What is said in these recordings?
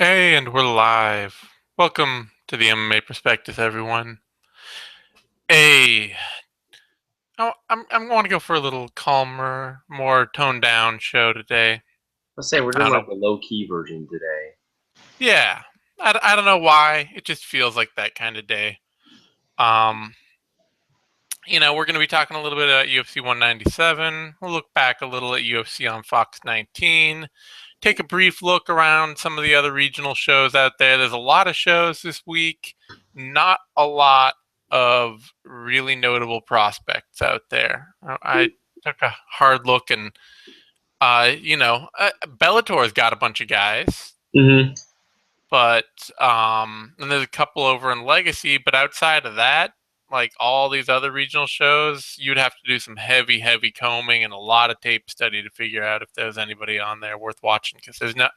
Hey, and we're live. Welcome to the MMA Prospectus, everyone. Hey, I'm going to go for a little calmer, more toned down show today. Let's say we're I doing don't like know. the low key version today. Yeah, I don't know why. It just feels like that kind of day. Um, we're going to be talking a little bit about UFC 197. We'll look back a little at UFC on Fox 19. Take a brief look around some of the other regional shows out there. There's a lot of shows this week, not a lot of really notable prospects out there. I took a hard look and, Bellator's got a bunch of guys, Mm-hmm. but and there's a couple over in Legacy, but outside of that, like all these other regional shows, you'd have to do some heavy combing and a lot of tape study to figure out if there's anybody on there worth watching, because there's not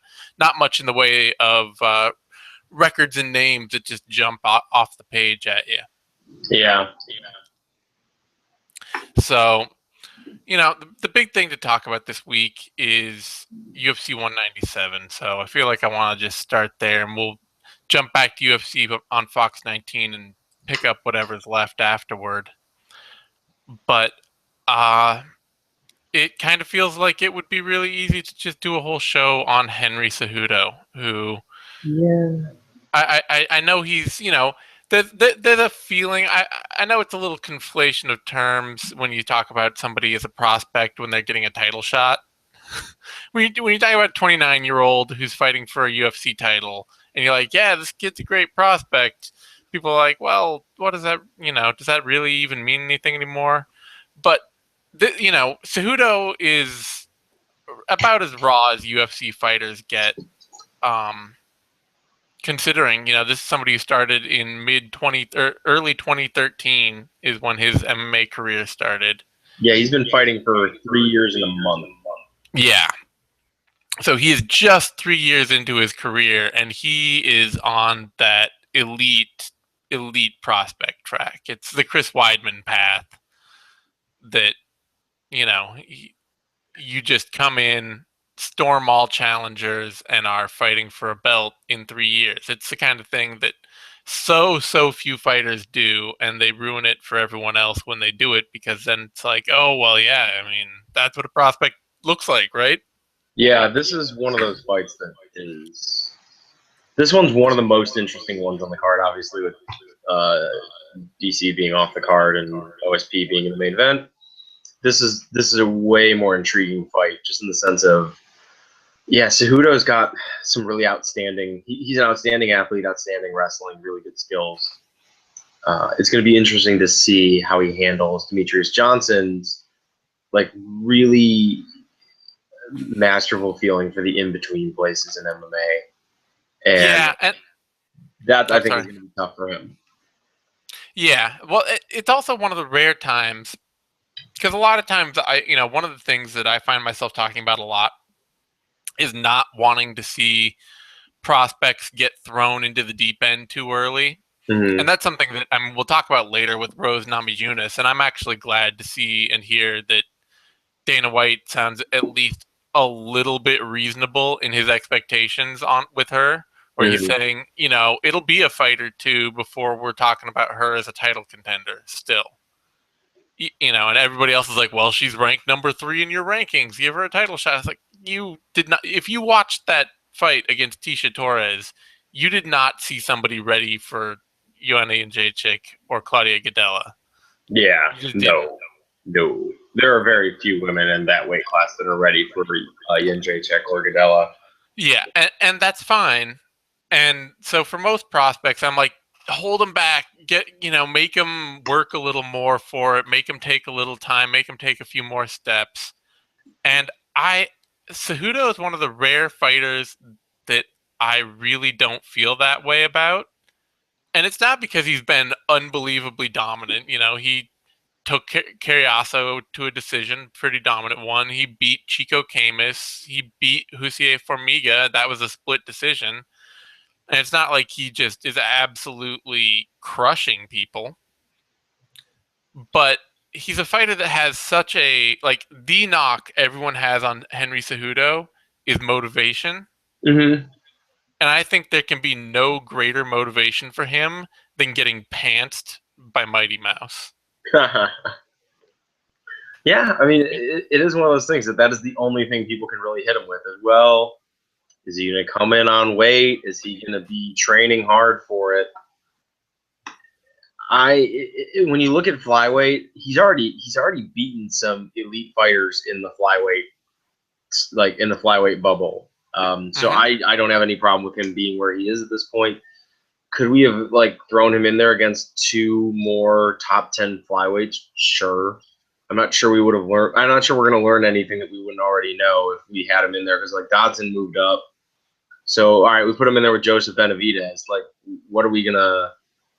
much in the way of records and names that just jump off the page at you. Yeah. So, the big thing to talk about this week is UFC 197. So I feel like I want to just start there, and we'll jump back to UFC on Fox 19 and pick up whatever's left afterward. But uh, it kind of feels like it would be really easy to just do a whole show on Henry Cejudo, who Yeah. I know he's, there's a feeling. I know it's a little conflation of terms when you talk about somebody as a prospect when they're getting a title shot. When you talk about a 29-year-old who's fighting for a UFC title, and you're like, yeah, this kid's a great prospect. People are like, well, what does that, does that really even mean anything anymore? But Cejudo is about as raw as UFC fighters get. Um, Considering this is somebody who started in mid 20 or early 2013 is when his MMA career started. Yeah, he's been fighting for 3 years and a month. Yeah. So he is just 3 years into his career, and he is on that elite prospect track. It's the Chris Weidman path that, you just come in, storm all challengers, and are fighting for a belt in 3 years. It's the kind of thing that so few fighters do, and they ruin it for everyone else when they do it, because then it's like, oh well, yeah, I mean, that's what a prospect looks like, right? Yeah, this is one of those fights that is. This one's one of the most interesting ones on the card, obviously, with uh, DC being off the card and OSP being in the main event. This is a way more intriguing fight, just in the sense of, yeah, Cejudo's got some really outstanding. He's an outstanding athlete, outstanding wrestling, really good skills. It's going to be interesting to see how he handles Demetrius Johnson's like really masterful feeling for the in between places in MMA, and Yeah, and that I I'm think is sorry. going to be tough for him. Yeah, well, it's also one of the rare times, because a lot of times one of the things that I find myself talking about a lot is not wanting to see prospects get thrown into the deep end too early. And Mm-hmm. that's something that we'll talk about later with Rose Namajunas. And I'm actually glad to see and hear that Dana White sounds at least a little bit reasonable in his expectations on with her, where he's Mm-hmm. saying, it'll be a fight or two before we're talking about her as a title contender still. And everybody else is like, well, she's ranked number 3 in your rankings. Give her a title shot. It's like, you did not. If you watched that fight against Tisha Torres, you did not see somebody ready for Joanna Jędrzejczyk or Claudia Gadelha. Yeah, You just didn't. no. There are very few women in that weight class that are ready for Jędrzejczyk or Gadella. Yeah, and that's fine. And so for most prospects, I'm like, hold them back. Make them work a little more for it. Make them take a little time. Make them take a few more steps. And Cejudo is one of the rare fighters that I really don't feel that way about. And it's not because he's been unbelievably dominant. He took Carriazo to a decision, pretty dominant one. He beat Chico Camus. He beat Husier Formiga. That was a split decision. And it's not like he just is absolutely crushing people. But he's a fighter that has such the knock everyone has on Henry Cejudo is motivation. Mm-hmm. And I think there can be no greater motivation for him than getting pantsed by Mighty Mouse. Yeah, I mean, it is one of those things that is the only thing people can really hit him with as well. Is he going to come in on weight? Is he going to be training hard for it? When you look at flyweight, he's already beaten some elite fighters in the flyweight, like in the flyweight bubble. So I don't have any problem with him being where he is at this point. Could we have like thrown him in there against 2 more top 10 flyweights? Sure. I'm not sure we would have learned. I'm not sure we're going to learn anything that we wouldn't already know if we had him in there, because like Dodson moved up. So, all right, we put him in there with Joseph Benavidez. Like, what are we going to,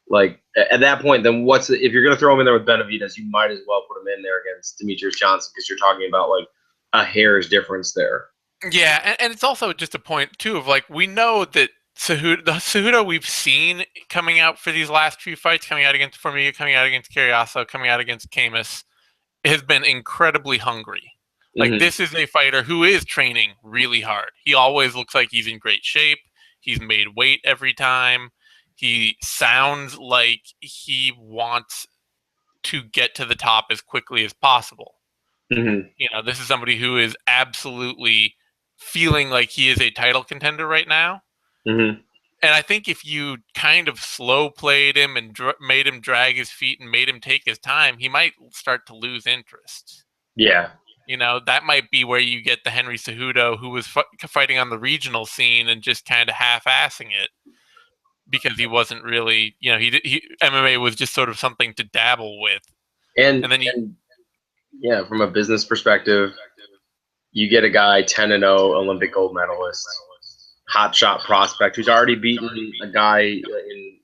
like, at that point, then if you're going to throw him in there with Benavidez, you might as well put him in there against Demetrius Johnson, because you're talking about, like, a hair's difference there. Yeah, and it's also just a point, too, of, like, we know that Cejudo we've seen coming out for these last few fights, coming out against Formiga, coming out against Carriazo, coming out against Camus, has been incredibly hungry. Like, this is a fighter who is training really hard. He always looks like he's in great shape. He's made weight every time. He sounds like he wants to get to the top as quickly as possible. You know, this is somebody who is absolutely feeling like he is a title contender right now. And I think if you kind of slow played him and made him drag his feet and made him take his time, he might start to lose interest. Yeah. You know, that might be where you get the Henry Cejudo who was fighting on the regional scene and just kind of half-assing it because he wasn't really, you know, MMA was just sort of something to dabble with. And yeah, from a business perspective, you get a guy 10-0 Olympic gold medalist, hotshot prospect who's already beaten a guy in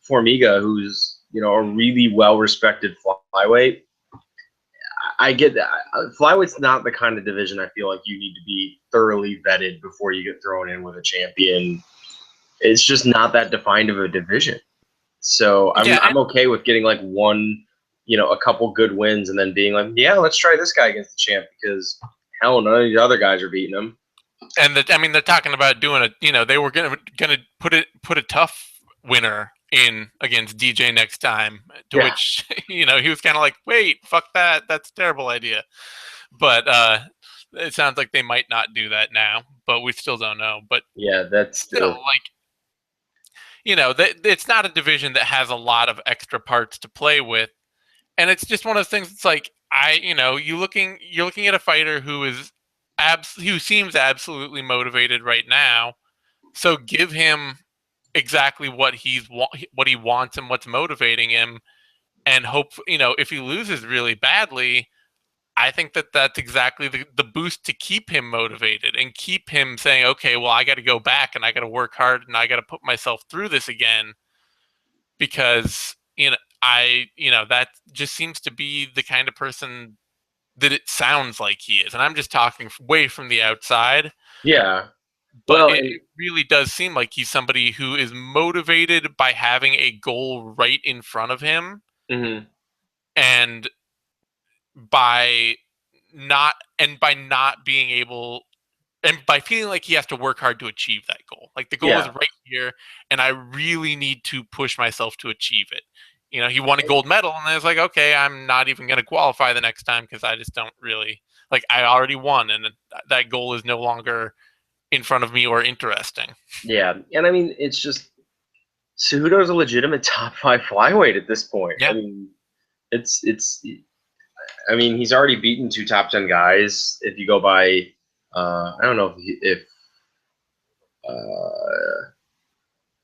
Formiga who's, you know, a really well-respected flyweight. I get that. Flyweight's not the kind of division I feel like you need to be thoroughly vetted before you get thrown in with a champion. It's just not that defined of a division. So I'm okay with getting like one, you know, a couple good wins and then being like, yeah, let's try this guy against the champ, because hell, none of these other guys are beating him. And they're talking about doing you know, they were gonna put a tough winner in against DJ next time, to which, you know, he was kind of like, wait, fuck that, that's a terrible idea. But it sounds like they might not do that now, but we still don't know. But yeah, that's still like, you know, it's not a division that has a lot of extra parts to play with, and it's just one of those things. It's like, you know, you're looking at a fighter who seems absolutely motivated right now, so give him exactly what he wants and what's motivating him, and hope, you know, if he loses really badly, I think that's exactly the boost to keep him motivated and keep him saying, okay, well, I got to go back and I got to work hard and I got to put myself through this again, because, you know, that just seems to be the kind of person that it sounds like he is. And I'm just talking way from the outside. Yeah. But it really does seem like he's somebody who is motivated by having a goal right in front of him, and by not being able, and by feeling like he has to work hard to achieve that goal. Like, the goal is right here, and I really need to push myself to achieve it. You know, he won a gold medal, and it's like, okay, I'm not even going to qualify the next time because I just don't really, like, I already won, and that goal is no longer in front of me or interesting. Yeah, and I mean, it's just, Cejudo's a legitimate top 5 flyweight at this point. Yeah. I mean, I mean, he's already beaten 2 top 10 guys. If you go by, I don't know if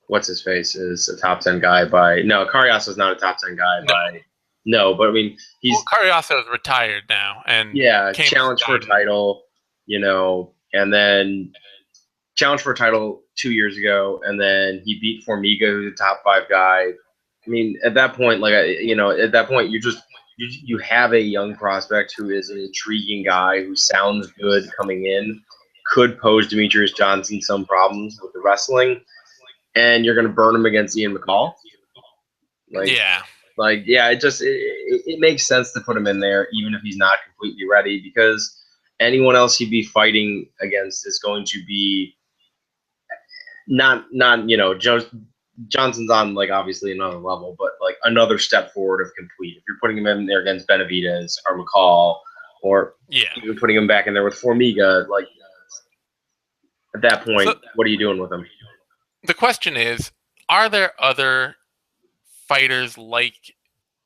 what's his face is a top 10 guy by, no, Carriazo's not a top 10 guy by, no, but I mean, Carriazo is retired now, and challenged for a title, you know, and then challenged for a title 2 years ago, and then he beat Formiga, who's a top 5 guy. I mean, at that point, like, you know, at that point, you have a young prospect who is an intriguing guy who sounds good coming in, could pose Demetrius Johnson some problems with the wrestling, and you're going to burn him against Ian McCall. It makes sense to put him in there, even if he's not completely ready, because anyone else he'd be fighting against is going to be not Johnson's on like obviously another level, but like another step forward of complete. If you're putting him in there against Benavidez or McCall, or even putting him back in there with Formiga, like at that point, what are you doing with him? The question is, are there other fighters like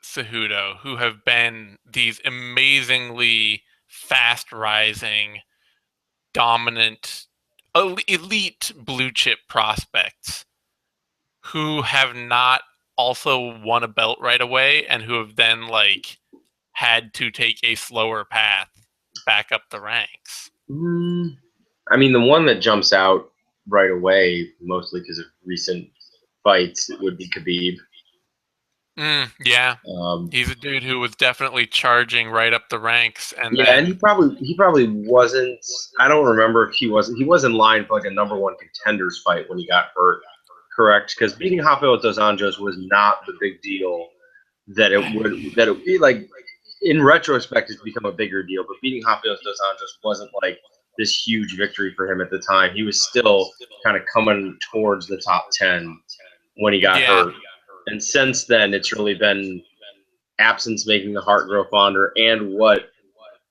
Cejudo who have been these amazingly fast rising, dominant, elite blue chip prospects who have not also won a belt right away and who have then like had to take a slower path back up the ranks? I mean, the one that jumps out right away, mostly because of recent fights, would be Khabib. Yeah, he's a dude who was definitely charging right up the ranks, and and he probably wasn't. I don't remember if he wasn't. He was in line for like a number one contenders fight when he got hurt. Correct, because beating Rafael dos Anjos was not the big deal that it would be. Like in retrospect, it's become a bigger deal. But beating Rafael dos Anjos wasn't like this huge victory for him at the time. He was still kind of coming towards the top 10 when he got hurt. And since then, it's really been absence making the heart grow fonder, and what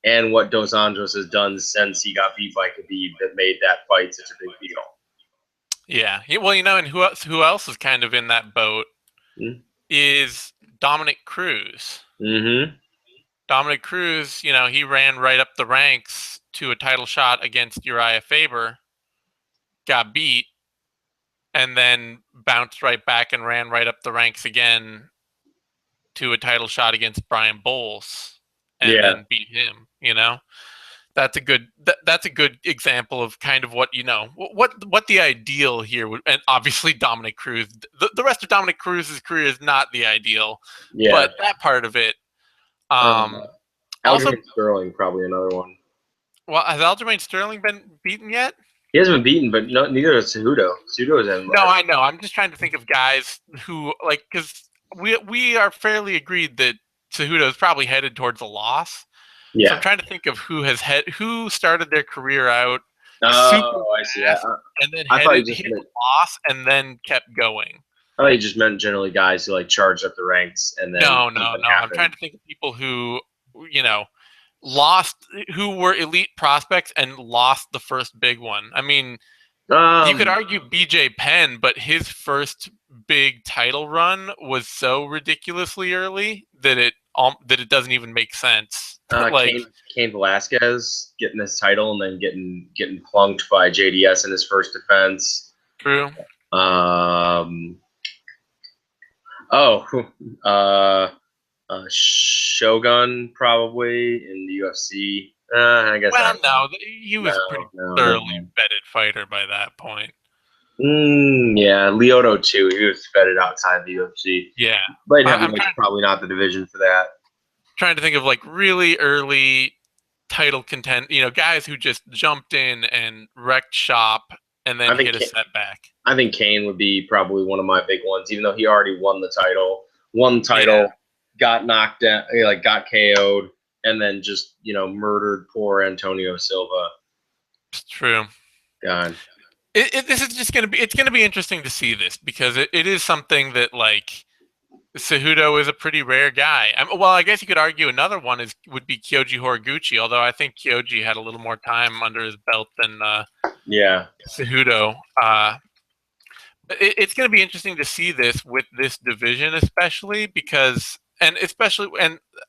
Dos Anjos has done since he got beat by Khabib that made that fight such a big deal. Yeah. Well, and who else is kind of in that boat is Dominic Cruz. Mm-hmm. Dominic Cruz, he ran right up the ranks to a title shot against Uriah Faber, got beat, and then bounced right back and ran right up the ranks again to a title shot against Brian Bowles, and then beat him. That's a good example of kind of what what the ideal here would. And obviously Dominic Cruz, the rest of Dominic Cruz's career is not the ideal, but that part of it. Aljamain Sterling, probably another one. Well, has Aljamain Sterling been beaten yet? He hasn't been beaten, but neither has Cejudo. Cejudo's in. No, I know. I'm just trying to think of guys who because we are fairly agreed that Cejudo is probably headed towards a loss. Yeah. So I'm trying to think of who started their career out super fast, and then hit a loss and then kept going. I thought you just meant generally guys who like charged up the ranks and then no. I'm trying to think of people who lost, who were elite prospects and lost the first big one. I mean, you could argue BJ Penn, but his first big title run was so ridiculously early that it doesn't even make sense. Cain Velasquez getting this title and then getting plunked by JDS in his first defense. True. Shogun probably in the UFC. I guess. Well, no, he was a pretty thoroughly vetted fighter by that point. Yeah, Lyoto too. He was vetted outside the UFC. Yeah, light heavyweight's probably not the division for that. Trying to think of like really early title content, guys who just jumped in and wrecked shop and then hit a setback. I think Cain would be probably one of my big ones, even though he already won the title, got knocked out, got KO'd, and then just murdered poor Antonio Silva. It's true. God. This is just it's gonna be interesting to see this because it is something that like Cejudo is a pretty rare guy. I guess you could argue another one would be Kyoji Horiguchi, although I think Kyoji had a little more time under his belt than Cejudo. It's going to be interesting to see this with this division, especially because, and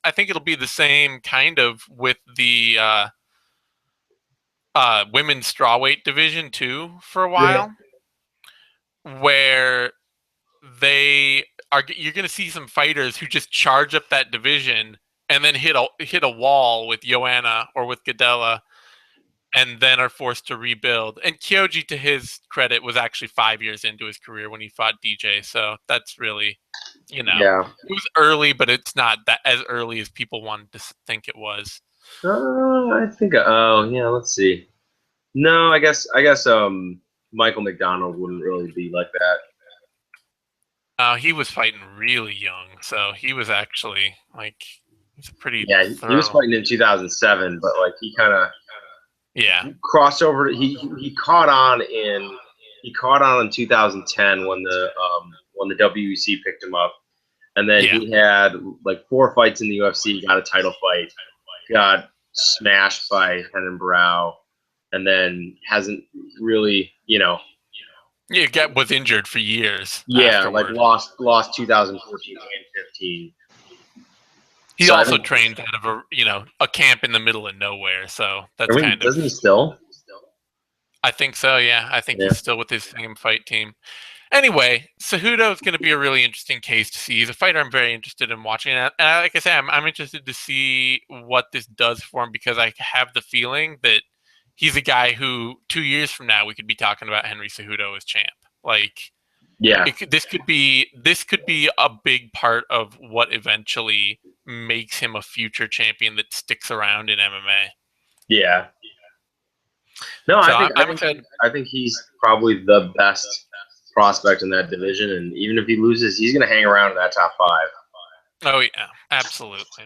I think it'll be the same kind of with the women's strawweight division too for a while, where you're going to see some fighters who just charge up that division and then hit a wall with Joanna or with Gadella, and then are forced to rebuild. And Kyoji, to his credit, was actually 5 years into his career when he fought DJ. So that's really, it was early, but it's not that as early as people wanted to think it was. I think. Let's see. No, I guess. Michael McDonald wouldn't really be like that. He was fighting really young, so he was actually he's a pretty. Yeah, he was fighting in 2007, but he kind of. Yeah. Crossed over. He caught on in he caught on in 2010 when the WEC picked him up, and then he had like 4 fights in the UFC, got a title fight, got smashed by Henan Brow, and then hasn't really, was injured for years. Yeah, afterward. like lost 2014 and 15. He also trained out of a camp in the middle of nowhere, so that's doesn't he still? I think so. Yeah, I think he's still with his same fight team. Anyway, Cejudo is going to be a really interesting case to see. He's a fighter I'm very interested in watching, and like I said, I'm interested to see what this does for him because I have the feeling that he's a guy who 2 years from now we could be talking about Henry Cejudo as champ. Like, this could be a big part of what eventually makes him a future champion that sticks around in MMA. Yeah. No, so I think he's probably the best prospect in that division, and even if he loses, he's going to hang around in that top 5. Oh yeah, absolutely.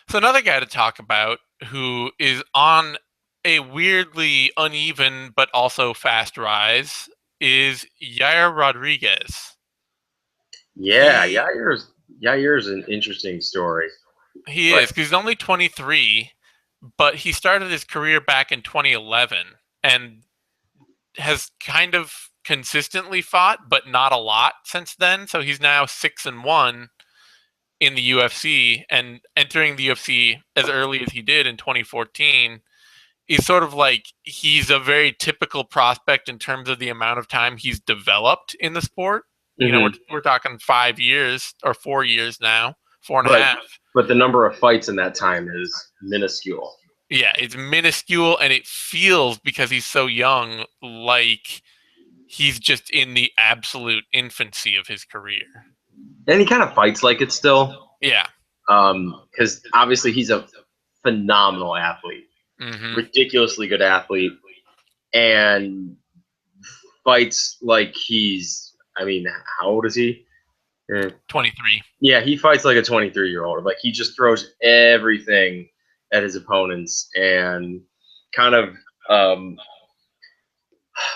So another guy to talk about who is on a weirdly uneven but also fast rise is Yair Rodriguez. Yeah, Yair's an interesting story. He is, because he's only 23, but he started his career back in 2011 and has kind of consistently fought, but not a lot since then. So he's now 6-1 in the UFC, and entering the UFC as early as he did in 2014 is sort of like he's a very typical prospect in terms of the amount of time he's developed in the sport. We're talking 5 years or 4 years now, 4.5. But the number of fights in that time is minuscule. Yeah, it's minuscule, and it feels, because he's so young, like he's just in the absolute infancy of his career. And he kind of fights like it still. Yeah. Because obviously he's a phenomenal athlete. Ridiculously good athlete. And fights like how old is he? 23. Yeah, he fights like a 23-year-old. Like, he just throws everything at his opponents and kind of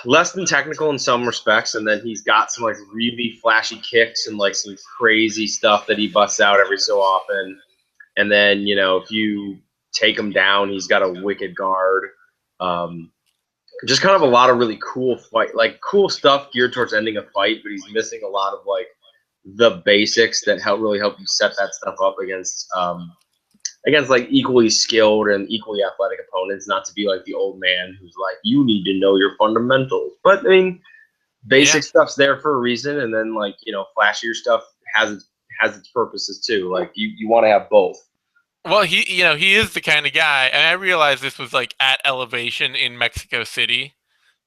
less than technical in some respects, and then he's got some like really flashy kicks and like some crazy stuff that he busts out every so often. And then, if you take him down, he's got a wicked guard. Just kind of a lot of really cool cool stuff geared towards ending a fight, but he's missing a lot of like the basics that really help you set that stuff up against like equally skilled and equally athletic opponents, not to be like the old man who's like, you need to know your fundamentals. But I mean, basic stuff's there for a reason, and then like, flashier stuff has its purposes too. Like, you want to have both. Well, he is the kind of guy, and I realized this was like at elevation in Mexico City.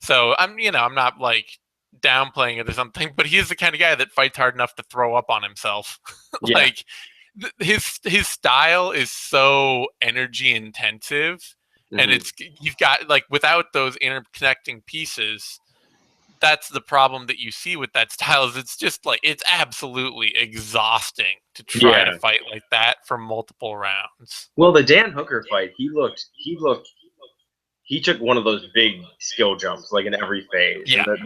So I'm not like downplaying it or something, but he is the kind of guy that fights hard enough to throw up on himself. Like, his style is so energy intensive, and you've got like, without those interconnecting pieces, that's the problem that you see with that style. Is it's just like, it's absolutely exhausting to try to fight like that for multiple rounds. Well, the Dan Hooker fight, he took one of those big skill jumps like in every phase. Yeah. And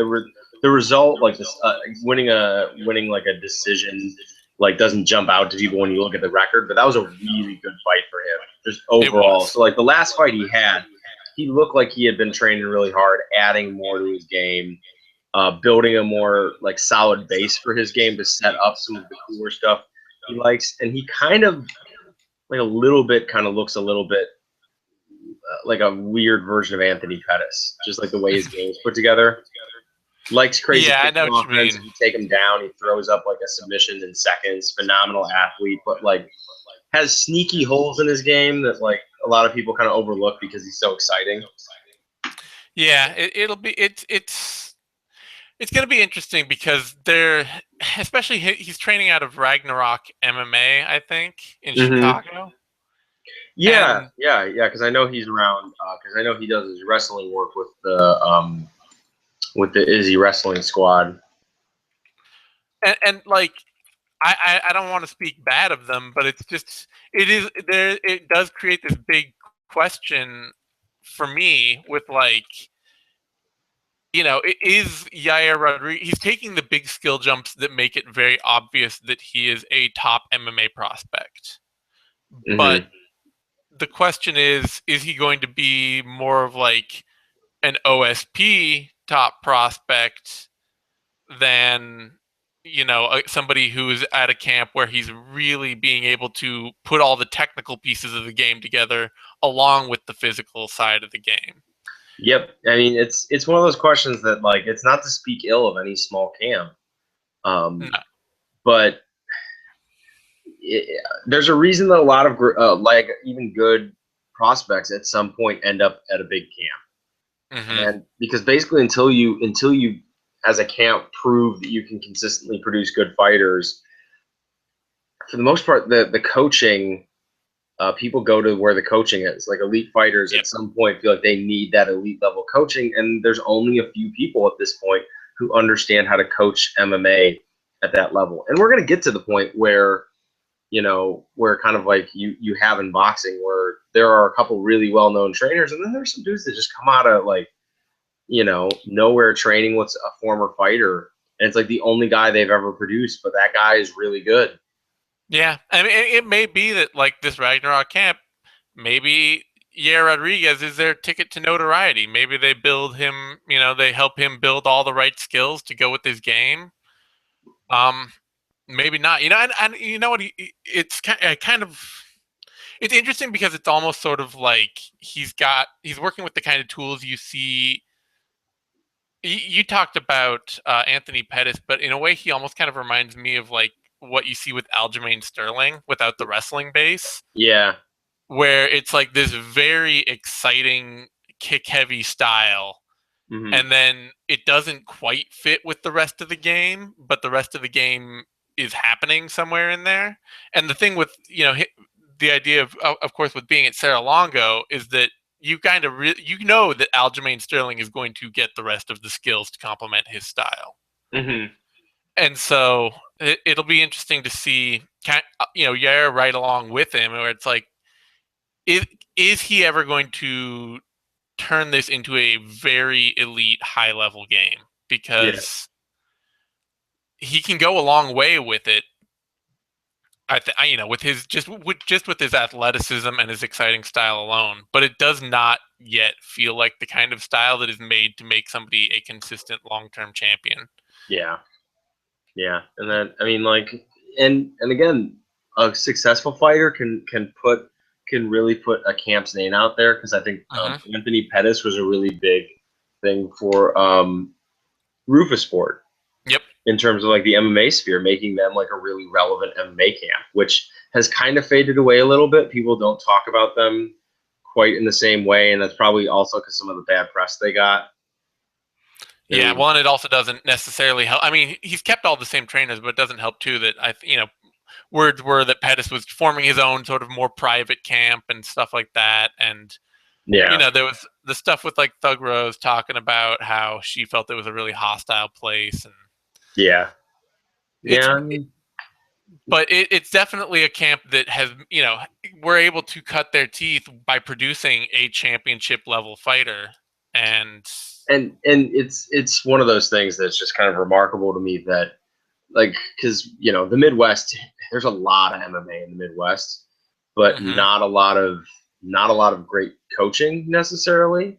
the result, like this, winning like a decision, like doesn't jump out to people when you look at the record. But that was a really good fight for him, just overall. So like the last fight he had, he looked like he had been training really hard, adding more to his game, building a more like solid base for his game to set up some of the cooler stuff he likes. And he kind of like looks a little bit like a weird version of Anthony Pettis, just like the way his game is put together. Likes crazy. Yeah, I know what you mean. If you take him down, he throws up like a submission in seconds. Phenomenal athlete, but like has sneaky holes in his game that like a lot of people kind of overlook because he's so exciting. Yeah, it's going to be interesting because especially he's training out of Ragnarok MMA, I think, in Chicago. Yeah, because I know he's around. Because I know he does his wrestling work with the Izzy Wrestling Squad. And like, I don't want to speak bad of them, but it's just it does create this big question for me with like, is Yair Rodriguez, he's taking the big skill jumps that make it very obvious that he is a top MMA prospect. But Mm-hmm. the question is he going to be more of like an OSP top prospect than somebody who's at a camp where he's really being able to put all the technical pieces of the game together along with the physical side of the game. Yep. I mean, it's one of those questions that, like, it's not to speak ill of any small camp, No. but there's a reason that a lot of like even good prospects at some point end up at a big camp, Mm-hmm. and because basically until you as a camp prove that you can consistently produce good fighters, for the most part, the coaching. People go to where the coaching is. Like elite fighters Yep. at some point feel like they need that elite level coaching, and there's only a few people at this point who understand how to coach MMA at that level. And we're going to get to the point where, where kind of like you have in boxing, where there are a couple really well known trainers, and then there's some dudes that just come out of like, nowhere training with a former fighter, and it's like the only guy they've ever produced, but that guy is really good. Yeah, I mean, it may be that like this Ragnarok camp, maybe Yair Rodriguez is their ticket to notoriety. Maybe they build him, they help him build all the right skills to go with his game. Maybe not, and you know what? It's kind of it's interesting because it's almost sort of like he's working with the kind of tools you see. You talked about Anthony Pettis, but in a way, he almost kind of reminds me of like what you see with Aljamain Sterling without the wrestling base, Yeah. where it's like this very exciting kick-heavy style, Mm-hmm. and then it doesn't quite fit with the rest of the game, but the rest of the game is happening somewhere in there. And the thing with the idea of course, with being at Serra Longo is that you kind of that Aljamain Sterling is going to get the rest of the skills to complement his style. Mm-hmm. And so it'll be interesting to see, Yair right along with him, where it's like, is, is he ever going to turn this into a very elite, high level game? Yeah. Because he can go a long way with it. With his with his athleticism and his exciting style alone, but it does not yet feel like the kind of style that is made to make somebody a consistent long-term champion. Yeah. Yeah, and then I mean, like, and again, a successful fighter can really put a camp's name out there, because I think Mm-hmm. Anthony Pettis was a really big thing for Rufus Sport Yep. in terms of like the MMA sphere, making them like a really relevant MMA camp, which has kind of faded away a little bit. People don't talk about them quite in the same way, and that's probably also because some of the bad press they got. I Yeah, mean, well, and it also doesn't necessarily help. I mean, he's kept all the same trainers, but it doesn't help too that words were that Pettis was forming his own sort of more private camp and stuff like that. And yeah, there was the stuff with like Thug Rose talking about how she felt it was a really hostile place, and yeah, it's yeah. I mean, but it's definitely a camp that has we're able to cut their teeth by producing a championship level fighter. And and it's one of those things that's just kind of remarkable to me that, like, because the Midwest, there's a lot of MMA in the Midwest, but mhm. not a lot of great coaching necessarily.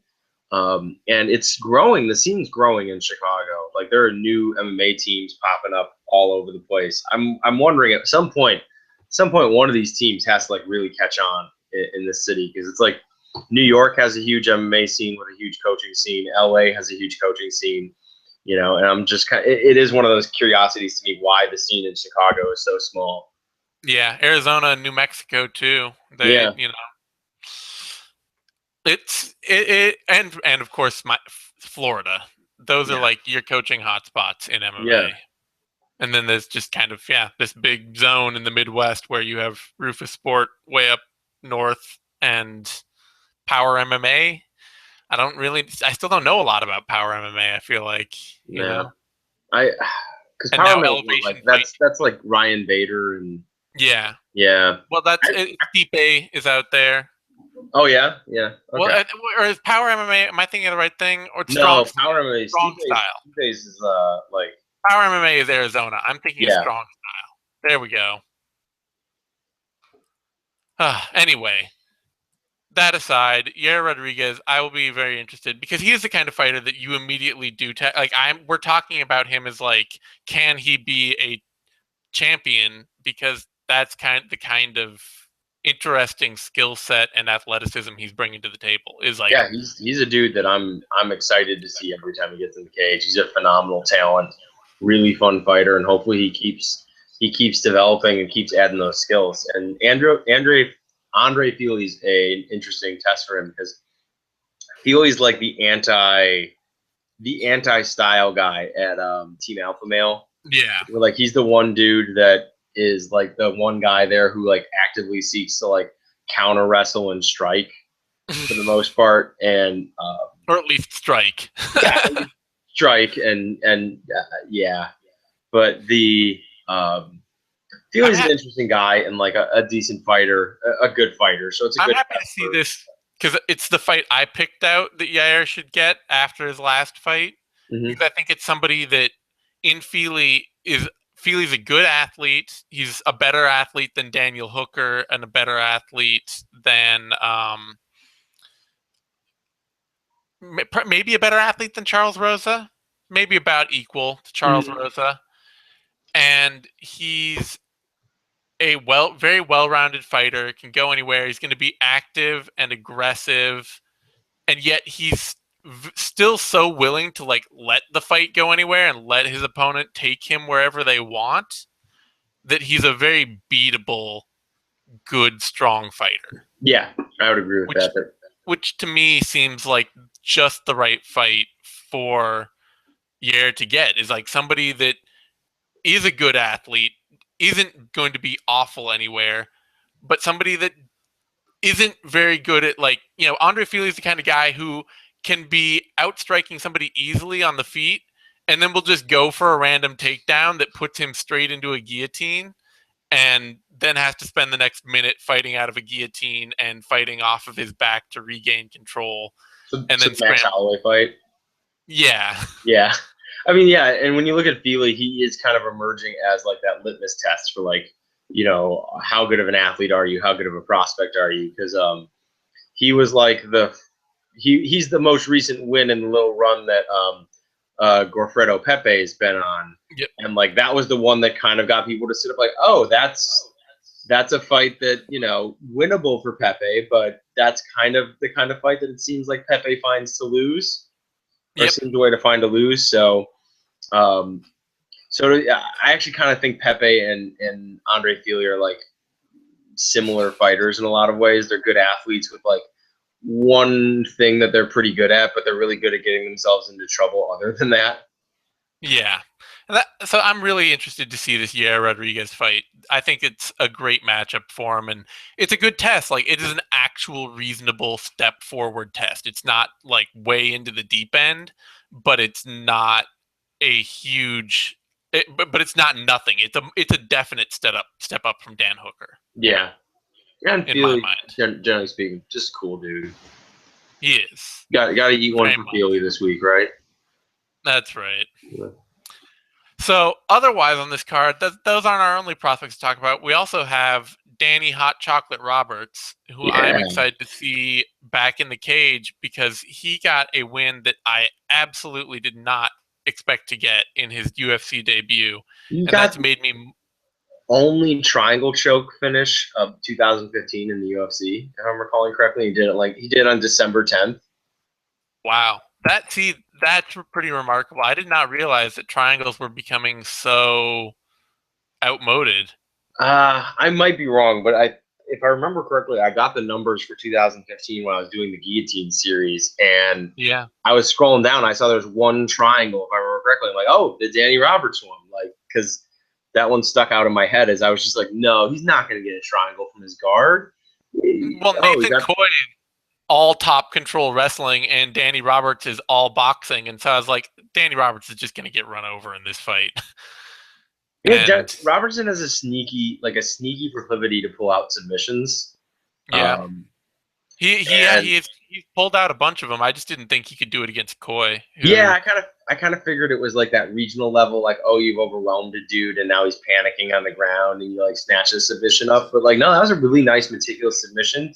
And it's growing. The scene's growing in Chicago. Like, there are new MMA teams popping up all over the place. I'm wondering at some point one of these teams has to like really catch on in this city, because it's like New York has a huge MMA scene with a huge coaching scene. LA has a huge coaching scene. And I'm just it is one of those curiosities to me why the scene in Chicago is so small. Yeah, Arizona and New Mexico too. They Yeah, and of course Florida. Those are yeah, like your coaching hotspots in yeah, MMA. And then there's just kind of this big zone in the Midwest where you have Rufus Sport way up north and Power MMA. I still don't know a lot about Power MMA. I feel like, yeah. I because and Power now Man, like Elevation Fight. that's like Ryan Bader and Yeah. yeah. Well, I, Stipe is out there. Oh yeah, yeah. Well, Okay. or is power MMA? Am I thinking of the right thing? Or No, power MMA. strong style? Stipe's is like Power MMA is Arizona. I'm thinking of yeah. strong style. There we go. Anyway, that aside, Yair Rodriguez, I will be very interested because he is the kind of fighter that you immediately do. We're talking about him as like, can he be a champion? Because that's the kind of interesting skill set and athleticism he's bringing to the table. Is like, Yeah, he's a dude that I'm excited to see every time he gets in the cage. He's a phenomenal talent, really fun fighter, and hopefully he keeps developing and keeps adding those skills. And Andre Feely's an interesting test for him because Feely's like the anti style guy at Team Alpha Male. yeah, Where, like he's the one dude that is like the one guy there who like actively seeks to like counter wrestle and strike for the most part, and or at least strike. yeah, strike and yeah. But the Feely's an interesting guy and like a decent fighter, a good fighter. So it's a I'm good. happy to see this because it's the fight I picked out that Yair should get after his last fight. Mm-hmm. Because I think it's somebody that in Feely's a good athlete. He's a better athlete than Daniel Hooker and a better athlete than maybe a better athlete than Charles Rosa. Maybe about equal to Charles Rosa. And he's a very well-rounded fighter, can go anywhere. He's going to be active and aggressive, and yet he's still so willing to like let the fight go anywhere and let his opponent take him wherever they want that he's a very beatable, good, strong fighter. Yeah, I would agree with that. Which to me seems like just the right fight for Yair to get, is like somebody that is a good athlete, isn't going to be awful anywhere, but somebody that isn't very good at, like, Andre Feely is the kind of guy who can be outstriking somebody easily on the feet and then will just go for a random takedown that puts him straight into a guillotine and then has to spend the next minute fighting out of a guillotine and fighting off of his back to regain control. And then Max Holloway fight. Yeah. Yeah. I mean, yeah, and when you look at Feely, he is kind of emerging as like that litmus test for like, how good of an athlete are you? How good of a prospect are you? Because he was like he's the most recent win in the little run that Gorfredo Pepe has been on. Yep. And like that was the one that kind of got people to sit up like, oh, that's a fight that, winnable for Pepe, but that's kind of the kind of fight that it seems like Pepe finds to lose. Or seems a way to find to lose. So, I actually kind of think Pepe and Andre Feely are like similar fighters in a lot of ways. They're good athletes with like one thing that they're pretty good at, but they're really good at getting themselves into trouble other than that. Yeah. So I'm really interested to see this Yair Rodriguez fight. I think it's a great matchup for him, and it's a good test. Like, it is an actual reasonable step forward test. It's not like way into the deep end, but it's not a huge. But it's not nothing. It's a definite step up from Dan Hooker. Yeah, and in my mind, generally speaking, just a cool dude. He is. Got to eat one for Feely this week, right? That's right. Yeah. So otherwise on this card, those aren't our only prospects to talk about. We also have Danny Hot Chocolate Roberts, who I'm excited to see back in the cage because he got a win that I absolutely did not expect to get in his UFC debut. That's made me only triangle choke finish of 2015 in the UFC, if I'm recalling correctly. He did it on December 10th. Wow. That's pretty remarkable. I did not realize that triangles were becoming so outmoded. I might be wrong, but if I remember correctly, I got the numbers for 2015 when I was doing the guillotine series, and yeah, I was scrolling down. I saw there's one triangle, if I remember correctly. I'm like, oh, the Danny Roberts one, like, because that one stuck out in my head as I was just like, no, he's not going to get a triangle from his guard. Well, Nathan Coy, all top control wrestling, and Danny Roberts is all boxing, and so I was like, Danny Roberts is just going to get run over in this fight. Yeah, Robertson has a sneaky proclivity to pull out submissions. Yeah. He's pulled out a bunch of them. I just didn't think he could do it against Coy. Yeah, I kind of figured it was like that regional level, like, oh, you've overwhelmed a dude and now he's panicking on the ground and you like snatch the submission up. But like, no, that was a really nice, meticulous submission.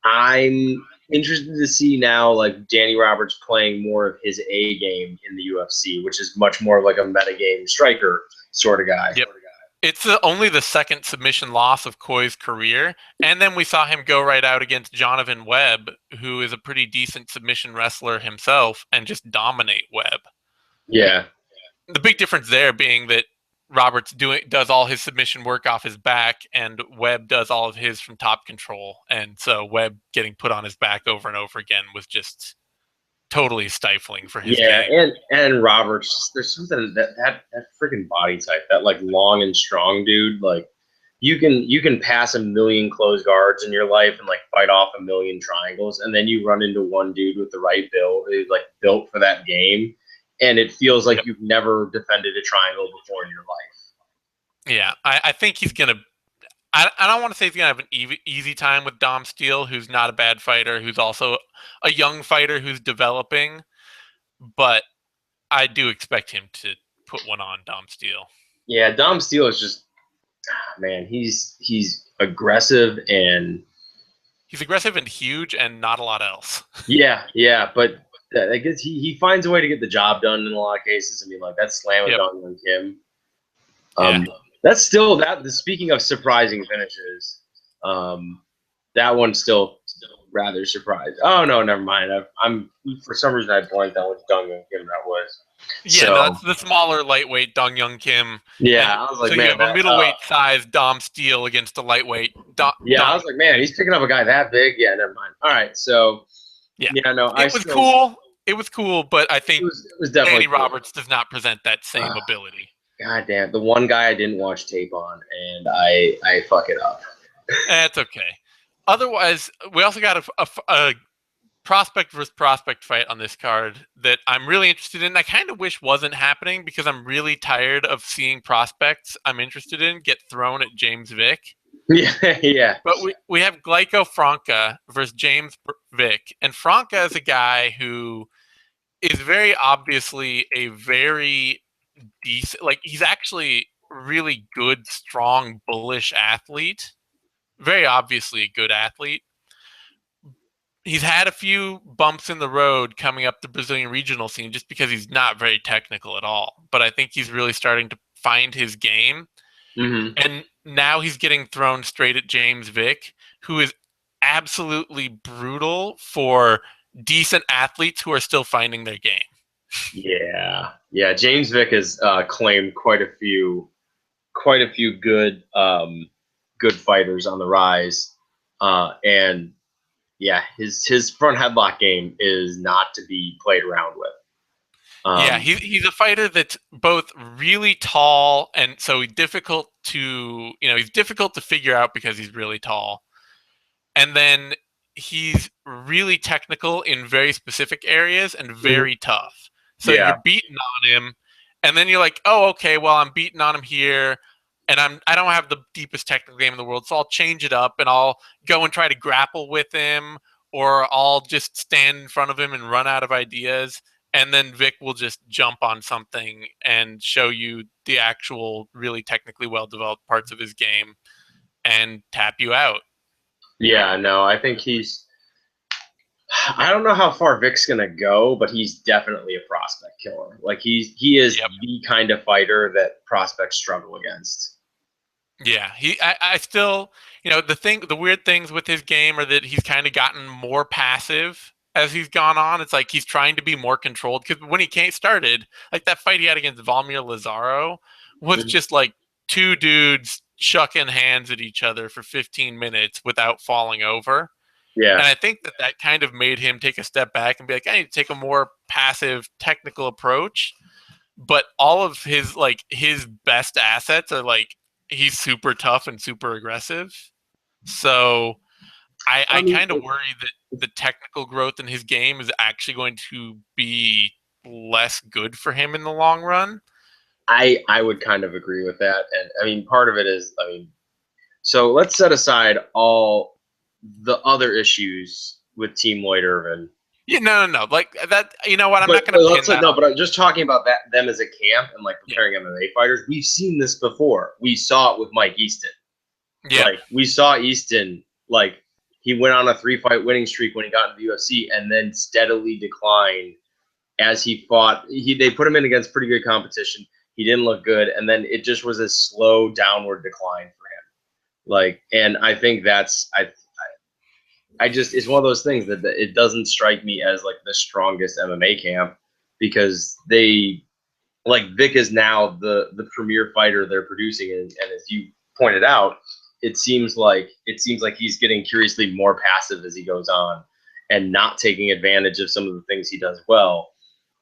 I'm interested to see now, like Danny Roberts playing more of his A game in the UFC, which is much more like a metagame striker sort of guy. Yep. It's only the second submission loss of Coy's career, and then we saw him go right out against Jonathan Webb, who is a pretty decent submission wrestler himself, and just dominate Webb. Yeah. The big difference there being that Roberts does all his submission work off his back, and Webb does all of his from top control, and so Webb getting put on his back over and over again was just totally stifling for his game. and Roberts, there's something that freaking body type, that like long and strong dude, like you can pass a million closed guards in your life and like fight off a million triangles, and then you run into one dude with the right build who's like built for that game, and it feels like you've never defended a triangle before in your life. Yeah, I think he's gonna. I don't want to say he's gonna have an easy time with Dom Steele, who's not a bad fighter, who's also a young fighter who's developing, but I do expect him to put one on Dom Steele. Yeah, Dom Steele is just, man, he's aggressive and huge and not a lot else. yeah, but I guess he finds a way to get the job done in a lot of cases. I mean, like that slam and dunk on him. That's still that. Speaking of surprising finishes, that one's still rather surprised. Oh no, never mind. I'm for some reason I blanked on which Dong Young Kim that was. Yeah, so, that's the smaller lightweight Dong Young Kim. Yeah, I was like, so man, you have a middleweight size Dom Steele against a lightweight. I was like, man, he's picking up a guy that big. Yeah, never mind. All right, so no, it was cool. It was cool, but I think it was definitely Danny Roberts does not present that same ability. God damn, the one guy I didn't watch tape on, and I fuck it up. That's okay. Otherwise, we also got a prospect versus prospect fight on this card that I'm really interested in. I kind of wish wasn't happening because I'm really tired of seeing prospects I'm interested in get thrown at James Vick. Yeah. But we have Glyco Franca versus James Vick, and Franca is a guy who is very obviously a very decent, like he's actually really good, strong, bullish athlete. Very obviously a good athlete. He's had a few bumps in the road coming up the Brazilian regional scene just because he's not very technical at all. But I think he's really starting to find his game. Mm-hmm. And now he's getting thrown straight at James Vick, who is absolutely brutal for decent athletes who are still finding their game. Yeah. James Vick has claimed quite a few good fighters on the rise, and yeah, his front headlock game is not to be played around with. He's a fighter that's both really tall and so difficult to he's difficult to figure out because he's really tall, and then he's really technical in very specific areas and very tough. So you're beating on him, and then you're like, oh, okay, well, I'm beating on him here, and I don't have the deepest technical game in the world, so I'll change it up, and I'll go and try to grapple with him, or I'll just stand in front of him and run out of ideas, and then Vic will just jump on something and show you the actual really technically well-developed parts of his game and tap you out. Yeah, no, I think I don't know how far Vic's gonna go, but he's definitely a prospect killer. Like he is the kind of fighter that prospects struggle against. Yeah, I still, the weird things with his game are that he's kind of gotten more passive as he's gone on. It's like he's trying to be more controlled because when he started, like that fight he had against Valmir Lazaro was just like two dudes chucking hands at each other for 15 minutes without falling over. Yeah. And I think that kind of made him take a step back and be like, I need to take a more passive technical approach. But all of his best assets are like he's super tough and super aggressive. So I kind of worry that the technical growth in his game is actually going to be less good for him in the long run. I would kind of agree with that. And I mean, part of it is, so let's set aside all the other issues with Team Lloyd Irvin. Yeah, no. Like that. You know what? I'm not But going to pin let's that. no. But just talking about them as a camp and like Yeah. preparing MMA fighters, we've seen this before. We saw it with Mike Easton. Yeah. Like we saw Easton, like he went on a 3-fight winning streak when he got into the UFC, and then steadily declined as he fought. They put him in against pretty good competition. He didn't look good, and then it just was a slow downward decline for him. Like, and I think I just it's one of those things that it doesn't strike me as like the strongest MMA camp because they like Vic is now the premier fighter they're producing, and as you pointed out, it seems like he's getting curiously more passive as he goes on, and not taking advantage of some of the things he does well.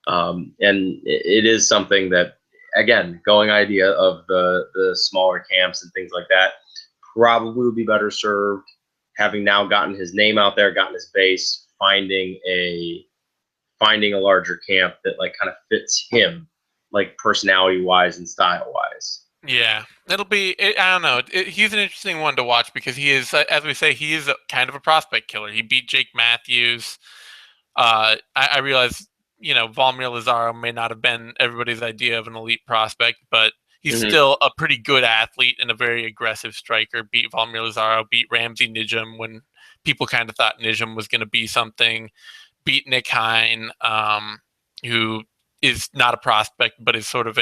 And it is something that, again, going idea of the smaller camps and things like that probably would be better served having now gotten his name out there, gotten his base, finding a larger camp that like kind of fits him, like personality wise and style wise. Yeah, it'll be. I don't know. He's an interesting one to watch because he is, as we say, he is kind of a prospect killer. He beat Jake Matthews. I realize, Valmir Lazaro may not have been everybody's idea of an elite prospect, but he's still a pretty good athlete and a very aggressive striker. Beat Valmir Lazaro, beat Ramsey Nijem when people kind of thought Nijem was going to be something. Beat Nick Hine, who is not a prospect, but is sort of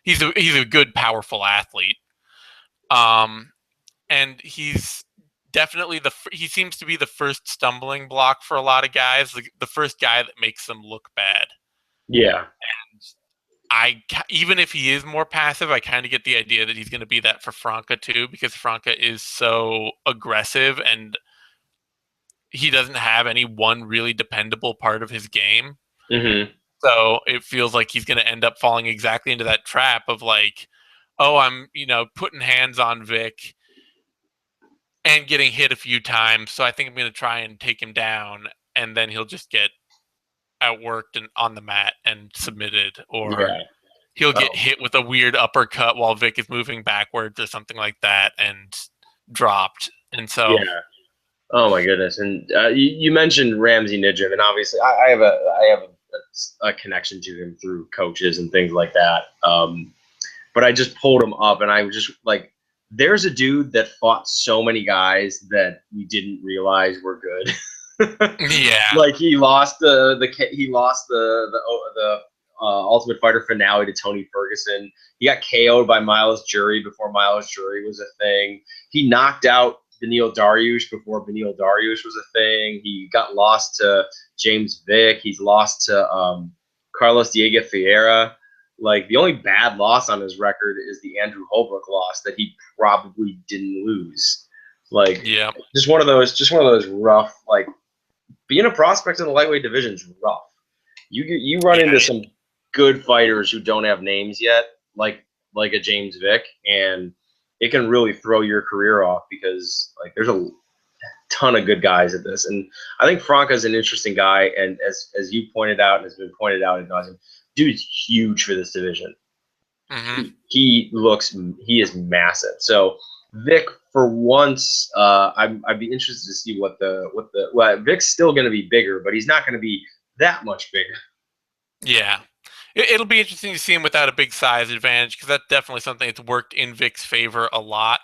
he's a good, powerful athlete. And he's definitely he seems to be the first stumbling block for a lot of guys, the first guy that makes them look bad. Yeah. And even if he is more passive, I kind of get the idea that he's going to be that for Franca too, because Franca is so aggressive and he doesn't have any one really dependable part of his game. So it feels like he's going to end up falling exactly into that trap of like, oh, I'm, putting hands on Vic and getting hit a few times. So I think I'm going to try and take him down, and then he'll just get outworked and on the mat and submitted, or he'll get hit with a weird uppercut while Vic is moving backwards or something like that and dropped. And so, oh my goodness. And you mentioned Ramsey Nijem, and obviously I have a connection to him through coaches and things like that. But I just pulled him up, and I was just like, there's a dude that fought so many guys that we didn't realize were good. Yeah. Like he lost the Ultimate Fighter finale to Tony Ferguson. He got KO'd by Miles Jury before Miles Jury was a thing. He knocked out Beneil Dariush before Beneil Dariush was a thing. He got lost to James Vick. He's lost to Carlos Diego Ferreira. Like the only bad loss on his record is the Andrew Holbrook loss that he probably didn't lose. Like, just one of those rough. Like, being a prospect in the lightweight division is rough. You run into some good fighters who don't have names yet, like a James Vick, and it can really throw your career off because like there's a ton of good guys at this. And I think Franca's an interesting guy, and as you pointed out and has been pointed out in nauseam, dude's huge for this division. He is massive. So Vic, for once, I'd be interested to see what Vic's still going to be bigger, but he's not going to be that much bigger. Yeah. It'll be interesting to see him without a big size advantage, because that's definitely something that's worked in Vic's favor a lot.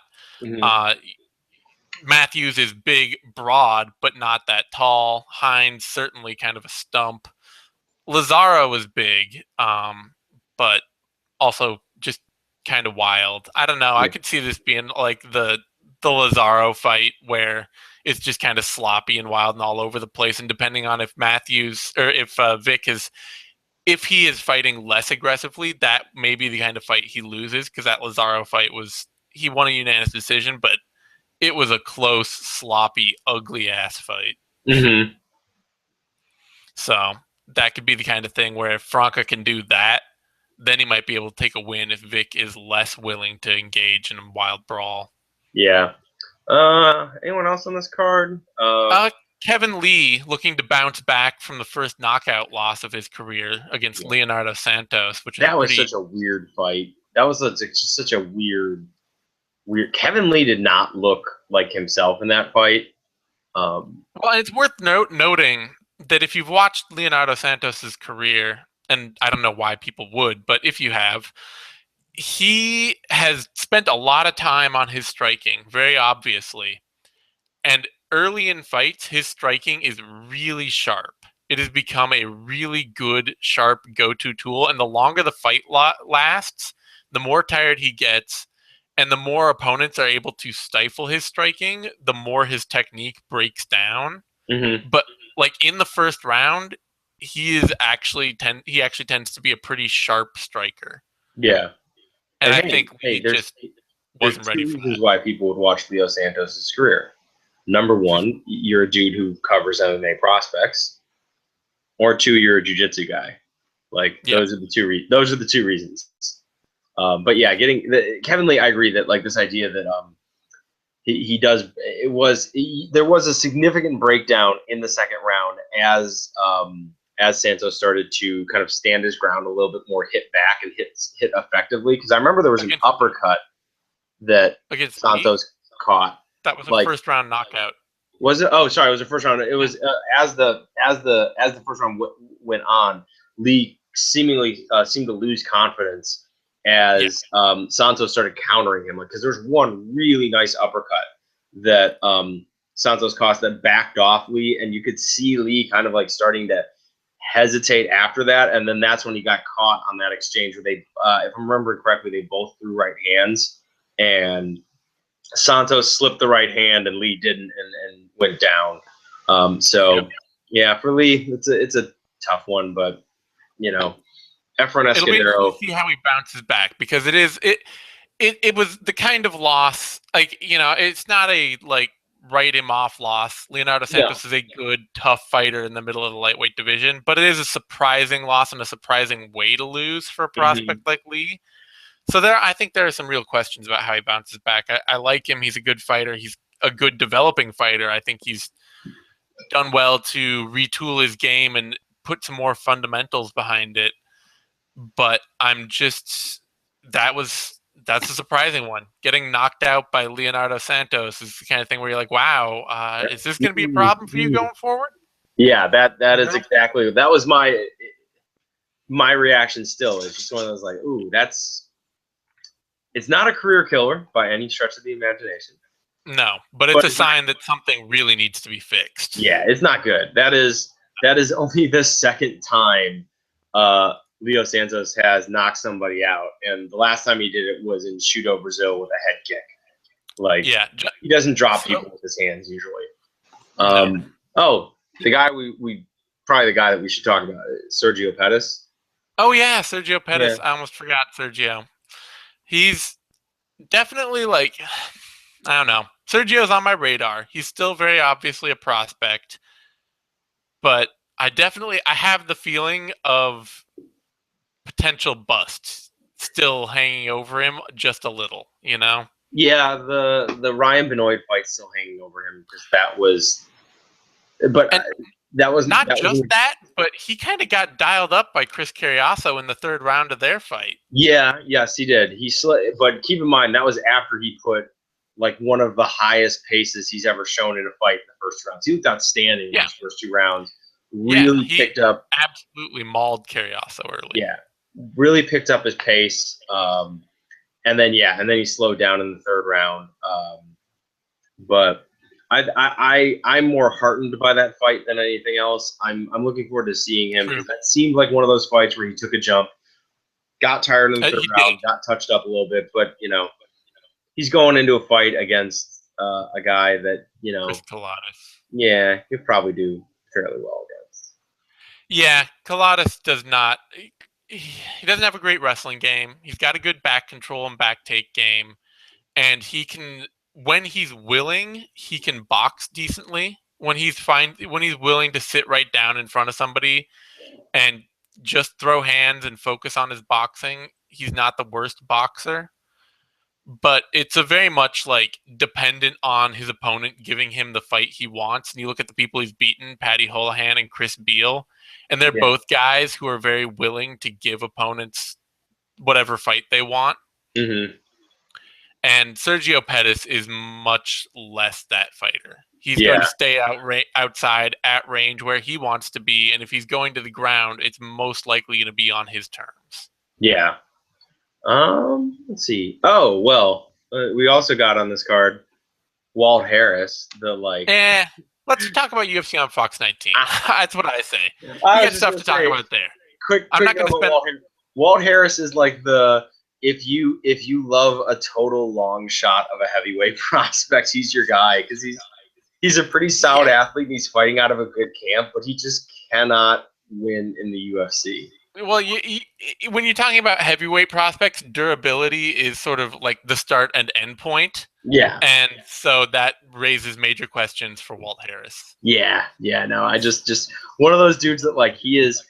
Matthews is big, broad, but not that tall. Hines certainly kind of a stump. Lazaro was big, but also just kind of wild. I don't know. I could see this being like the Lazaro fight where it's just kind of sloppy and wild and all over the place. And depending on if Matthews or if Vic is, if he is fighting less aggressively, that may be the kind of fight he loses, because that Lazaro fight he won a unanimous decision, but it was a close, sloppy, ugly ass fight. So that could be the kind of thing where if Franca can do that, then he might be able to take a win if Vic is less willing to engage in a wild brawl. Yeah. Anyone else on this card? Kevin Lee, looking to bounce back from the first knockout loss of his career against Leonardo Santos, which was such a weird fight. That was just such a weird. Kevin Lee did not look like himself in that fight. Well, it's worth noting that if you've watched Leonardo Santos's career, and I don't know why people would, but if you have, he has spent a lot of time on his striking, very obviously. And early in fights, his striking is really sharp. It has become a really good, sharp go-to tool. And the longer the fight lasts, the more tired he gets, and the more opponents are able to stifle his striking, the more his technique breaks down. Mm-hmm. But like in the first round, he actually tends to be a pretty sharp striker. Yeah. And I hey, think he just there's wasn't two ready for reasons that. why people would watch Leo Santos' career. Number one, you're a dude who covers MMA prospects, or two, you're a jiu-jitsu guy. Like Yeah. those are the two. Those are the two reasons. But yeah, Kevin Lee, I agree that like this idea that he does. There was a significant breakdown in the second round as Santos started to kind of stand his ground a little bit more, hit back and hit effectively. Because I remember there was an uppercut that Against Lee, Santos caught. that was a Like, first round knockout. was it? Oh, sorry, it was the first round. It was as the first round went on, Lee seemingly seemed to lose confidence as Santos started countering him. Because there's one really nice uppercut that Santos caught that backed off Lee, and you could see Lee kind of like starting to hesitate after that, and then that's when he got caught on that exchange where they, if I'm remembering correctly, they both threw right hands, and Santos slipped the right hand and Lee didn't, and went down. Yeah, for Lee, it's a tough one, but you know, Efren It'll be interesting Escudero. to see how he bounces back, because it was the kind of loss, like, it's not a like write him off loss. Leonardo No. Santos is a good, tough fighter in the middle of the lightweight division, but it is a surprising loss and a surprising way to lose for a prospect like Lee. So I think there are some real questions about how he bounces back. I like him. He's a good fighter. He's a good developing fighter. I think he's done well to retool his game and put some more fundamentals behind it. But that's a surprising one. Getting knocked out by Leonardo Santos is the kind of thing where you're like, wow, is this going to be a problem for you going forward? Yeah, that is exactly, that was my reaction still. It's just one of those like, ooh, it's not a career killer by any stretch of the imagination. No, but it's a sign that something really needs to be fixed. Yeah, it's not good. That is only the second time Leo Santos has knocked somebody out, and the last time he did it was in Cejudo, Brazil, with a head kick. Like, he doesn't drop people with his hands usually. Oh, the guy probably the guy that we should talk about, Sergio Pettis. Oh yeah, Sergio Pettis. I almost forgot Sergio. He's definitely like, I don't know. Sergio's on my radar. He's still very obviously a prospect, but I have the feeling of potential bust still hanging over him just a little, Yeah, the Ryan Benoit fight's still hanging over him, because that was, but that was not just that, but he kind of got dialed up by Chris Carriasso in the third round of their fight. Yeah, yes, he did. But keep in mind, that was after he put like one of the highest paces he's ever shown in a fight in the first round. He was outstanding in his first two rounds. Really picked up. Absolutely mauled Carriasso early. Yeah, really picked up his pace. And then he slowed down in the third round. But I'm more heartened by that fight than anything else. I'm looking forward to seeing him, because that seemed like one of those fights where he took a jump, got tired in the third round, got touched up a little bit, but he's going into a fight against a guy that Chris Coladas. Yeah, he'll probably do fairly well against. Yeah, Coladas does not. He doesn't have a great wrestling game. He's got a good back control and back take game, and he can, when he's willing, he can box decently. When he's willing to sit right down in front of somebody and just throw hands and focus on his boxing, he's not the worst boxer. But it's a very much like dependent on his opponent giving him the fight he wants. And you look at the people he's beaten, Paddy Holohan and Chris Beal, and they're both guys who are very willing to give opponents whatever fight they want. Mm-hmm. And Sergio Pettis is much less that fighter. He's going to stay outside at range where he wants to be, and if he's going to the ground, it's most likely going to be on his terms. Yeah. Let's see. Oh, well, we also got on this card Walt Harris, Let's talk about UFC on Fox 19. That's what I say. We got stuff to talk about there. I'm not going to spend. Walt Harris is like if you love a total long shot of a heavyweight prospect, he's your guy because he's a pretty solid athlete. And he's fighting out of a good camp, but he just cannot win in the UFC. Well, when you're talking about heavyweight prospects, durability is sort of like the start and end point. Yeah. And so that raises major questions for Walt Harris. Yeah. No, I just one of those dudes that like he is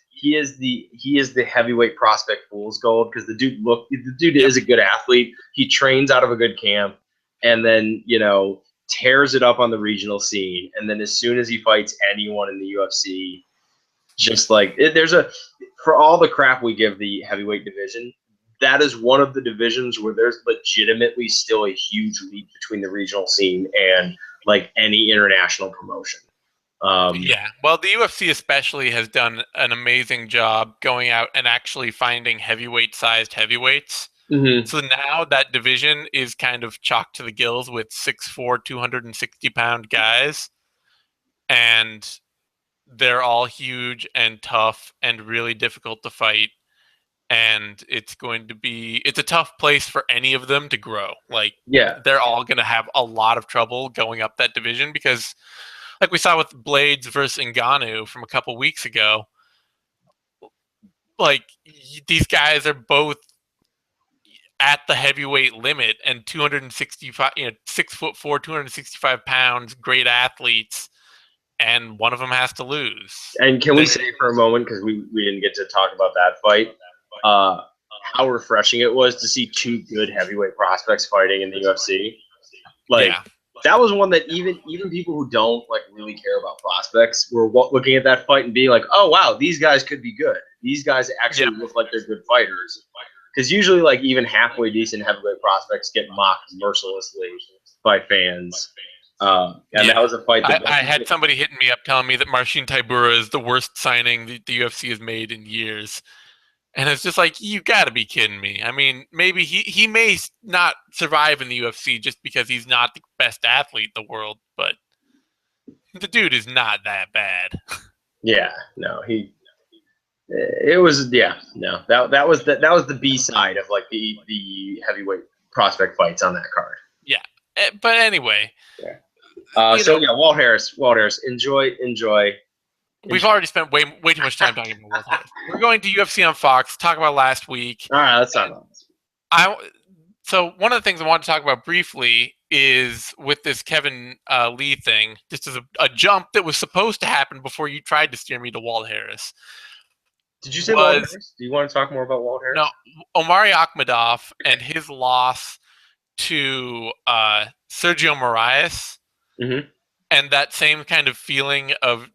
the heavyweight prospect fool's gold because the dude is a good athlete. He trains out of a good camp and then, tears it up on the regional scene. And then as soon as he fights anyone in the UFC, just like for all the crap we give the heavyweight division, that is one of the divisions where there's legitimately still a huge leap between the regional scene and like any international promotion. Well, the UFC especially has done an amazing job going out and actually finding heavyweight-sized heavyweights. Mm-hmm. So now that division is kind of chocked to the gills with 6'4", 260-pound guys, and they're all huge and tough and really difficult to fight. And it's a tough place for any of them to grow. They're all going to have a lot of trouble going up that division because, like we saw with Blades versus Ngannou from a couple weeks ago, like these guys are both at the heavyweight limit and 265, 6'4", 265 pounds, great athletes, and one of them has to lose. And can we say for a moment, because we didn't get to talk about that fight, how refreshing it was to see two good heavyweight prospects fighting in the UFC. That was one that even people who don't really care about prospects were looking at that fight and being like, oh wow, these guys could be good. These guys actually look like they're good fighters. Because usually even halfway decent heavyweight prospects get mocked mercilessly by fans. That was a fight that I had somebody hitting me up telling me that Marcin Tybura is the worst signing the UFC has made in years. And it's just like, you got to be kidding me. I mean, maybe he may not survive in the UFC just because he's not the best athlete in the world, but the dude is not that bad. Yeah, no, that was the B side of the heavyweight prospect fights on that card. Yeah, but anyway. Yeah. Walt Harris, enjoy. We've already spent way too much time talking about Walt Harris. We're going to UFC on Fox. Talk about last week. All right, let's talk about this. So one of the things I want to talk about briefly is with this Kevin Lee thing, just as a jump that was supposed to happen before you tried to steer me to Walt Harris. Did you say Walt Harris? Do you want to talk more about Walt Harris? No, Omari Akhmadov and his loss to Sergio Moraes. Mm-hmm. And that same kind of feeling of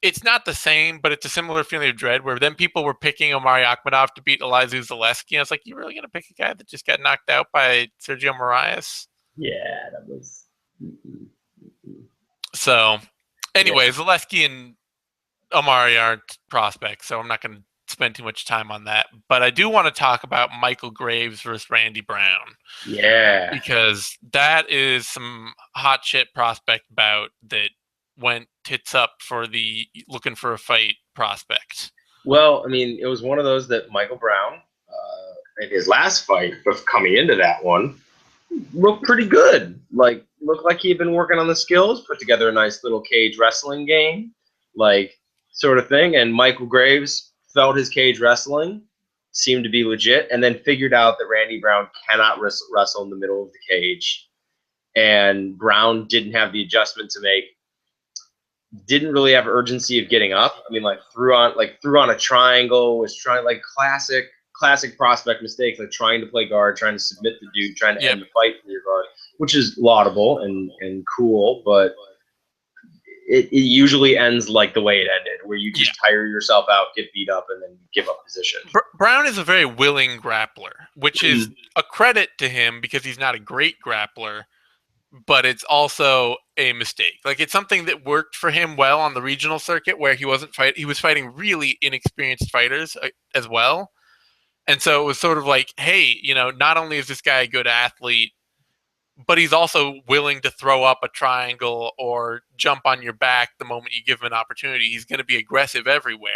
it's not the same, but it's a similar feeling of dread where then people were picking Omari Akhmadov to beat Elizeu Zaleski. And it's like, you really going to pick a guy that just got knocked out by Sergio Moraes? Yeah, that was. So, anyway, Zaleski and Omari aren't prospects, so I'm not going to spend too much time on that. But I do want to talk about Michael Graves versus Randy Brown. Yeah. Because that is some hot shit prospect bout that went tits up for the looking for a fight prospect. Well, I mean, it was one of those that Michael Brown, in his last fight, but coming into that one, looked pretty good. Looked like he had been working on the skills, put together a nice little cage wrestling game, sort of thing. And Michael Graves felt his cage wrestling, seemed to be legit, and then figured out that Randy Brown cannot wrestle in the middle of the cage. And Brown didn't have the adjustment to make, didn't really have urgency of getting up. I mean, threw on a triangle, was trying classic prospect mistakes, trying to play guard, trying to submit the dude, trying to end the fight from your guard, which is laudable and cool, but it usually ends like the way it ended, where you just tire yourself out, get beat up, and then give up position. Brown is a very willing grappler, which is a credit to him because he's not a great grappler, but it's also a mistake. Like, it's something that worked for him well on the regional circuit, where he was fighting really inexperienced fighters as well. And so it was sort of like, hey, not only is this guy a good athlete, but he's also willing to throw up a triangle or jump on your back the moment you give him an opportunity. He's going to be aggressive everywhere.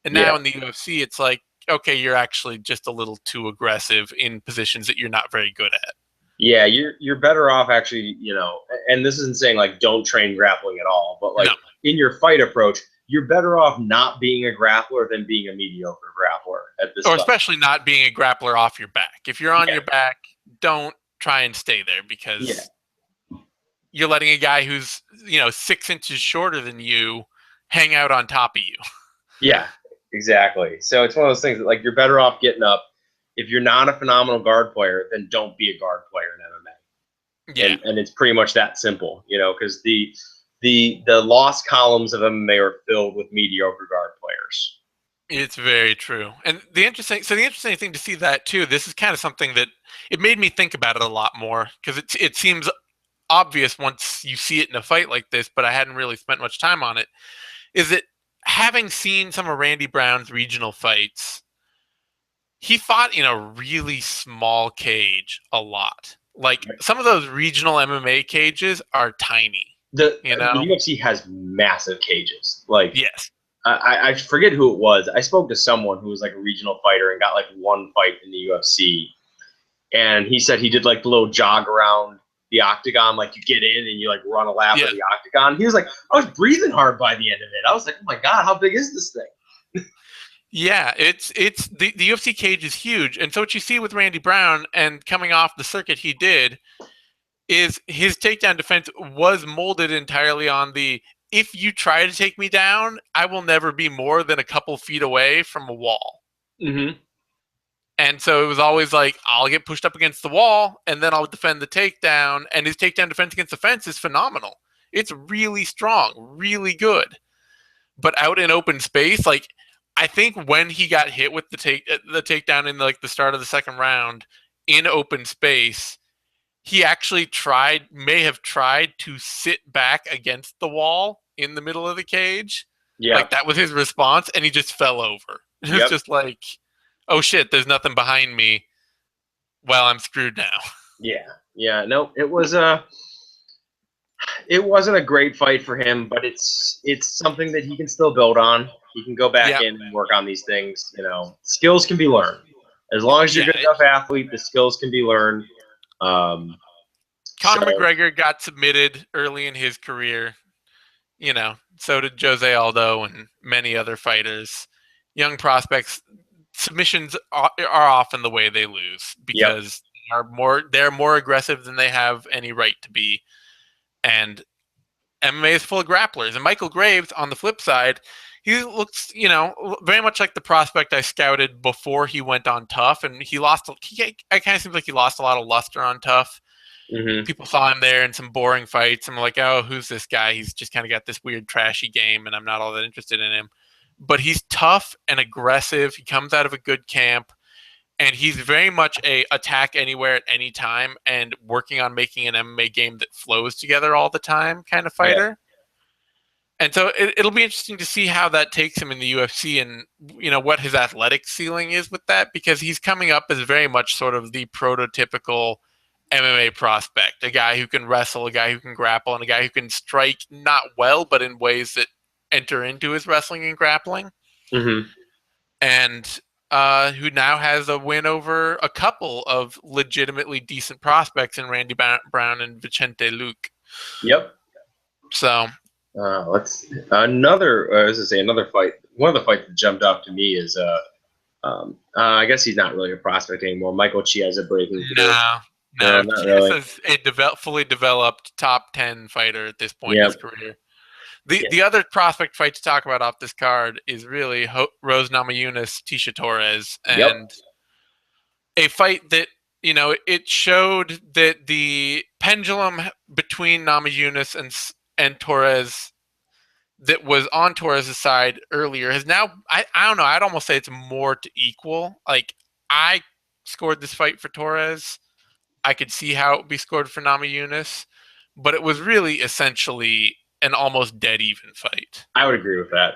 And now in the UFC, it's like, okay, you're actually just a little too aggressive in positions that you're not very good at. Yeah, you're better off actually, and this isn't saying like don't train grappling at all, but like in your fight approach, you're better off not being a grappler than being a mediocre grappler at this level. Especially not being a grappler off your back. If you're on your back, don't try and stay there, because you're letting a guy who's 6 inches shorter than you hang out on top of you. Yeah, exactly. So it's one of those things that, like, you're better off getting up. If you're not a phenomenal guard player, then don't be a guard player in MMA. Yeah, and it's pretty much that simple, because the loss columns of MMA are filled with mediocre guard players. It's very true. And the interesting thing to see that too, this is kind of something that it made me think about it a lot more, because it seems obvious once you see it in a fight like this, but I hadn't really spent much time on it, is that having seen some of Randy Brown's regional fights, he fought in a really small cage a lot. Like, some of those regional MMA cages are tiny. The UFC has massive cages. Like, yes. I forget who it was. I spoke to someone who was like a regional fighter and got like one fight in the UFC. And he said he did like the little jog around the octagon, like you get in and you like run a lap of the octagon. He was like, I was breathing hard by the end of it. I was like, oh my God, how big is this thing? Yeah, it's the UFC cage is huge. And so what you see with Randy Brown, and coming off the circuit he did, is his takedown defense was molded entirely on the, if you try to take me down, I will never be more than a couple feet away from a wall. Mm-hmm. And so it was always like, I'll get pushed up against the wall, and then I'll defend the takedown. And his takedown defense against the fence is phenomenal. It's really strong, really good. But out in open space, like, I think when he got hit with the takedown in like the start of the second round in open space, he actually may have tried to sit back against the wall in the middle of the cage. Yeah. Like, that was his response, and he just fell over. It was just like, oh shit, there's nothing behind me. Well, I'm screwed now. Yeah. No, it wasn't a great fight for him, but it's something that he can still build on. He can go back in and work on these things. Skills can be learned. As long as you're a good enough athlete, the skills can be learned. Conor McGregor got submitted early in his career. So did Jose Aldo and many other fighters. Young prospects, submissions are often the way they lose, because they're more aggressive than they have any right to be. And MMA is full of grapplers. And Michael Graves, on the flip side, he looks, very much like the prospect I scouted before he went on Tough. And it kind of seems like he lost a lot of luster on Tough. Mm-hmm. People saw him there in some boring fights, and were like, oh, who's this guy? He's just kind of got this weird, trashy game, and I'm not all that interested in him. But he's tough and aggressive. He comes out of a good camp, and he's very much a attack anywhere at any time and working on making an MMA game that flows together all the time kind of fighter. Yeah. And so it'll be interesting to see how that takes him in the UFC, and what his athletic ceiling is with that, because he's coming up as very much sort of the prototypical MMA prospect, a guy who can wrestle, a guy who can grapple, and a guy who can strike not well, but in ways that enter into his wrestling and grappling. Mm-hmm. And who now has a win over a couple of legitimately decent prospects in Randy Brown and Vicente Luque. Yep. So another fight. One of the fights that jumped up to me is I guess he's not really a prospect anymore. Michael Chiesa breaking through. No, Chiesa's a fully developed top 10 fighter at this point in his career. The other prospect fight to talk about off this card is really Rose Namajunas Tisha Torres, and a fight that it showed that the pendulum between Namajunas and Torres that was on Torres' side earlier has now, I don't know, I'd almost say it's more to equal. Like, I scored this fight for Torres. I could see how it would be scored for Namajunas, but it was really essentially an almost dead even fight. I would agree with that.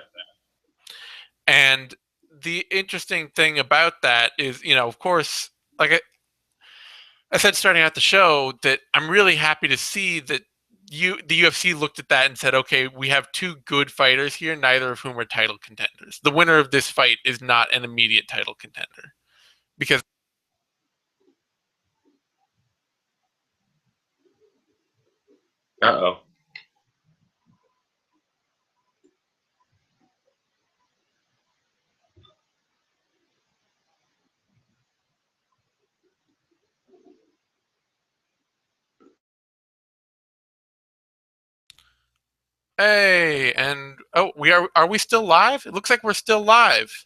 And the interesting thing about that is, of course, like I said starting out the show, that I'm really happy to see that the UFC looked at that and said, okay, we have two good fighters here, neither of whom are title contenders. The winner of this fight is not an immediate title contender. Because Uh-oh. hey, and oh, are we still live? It looks like we're still live.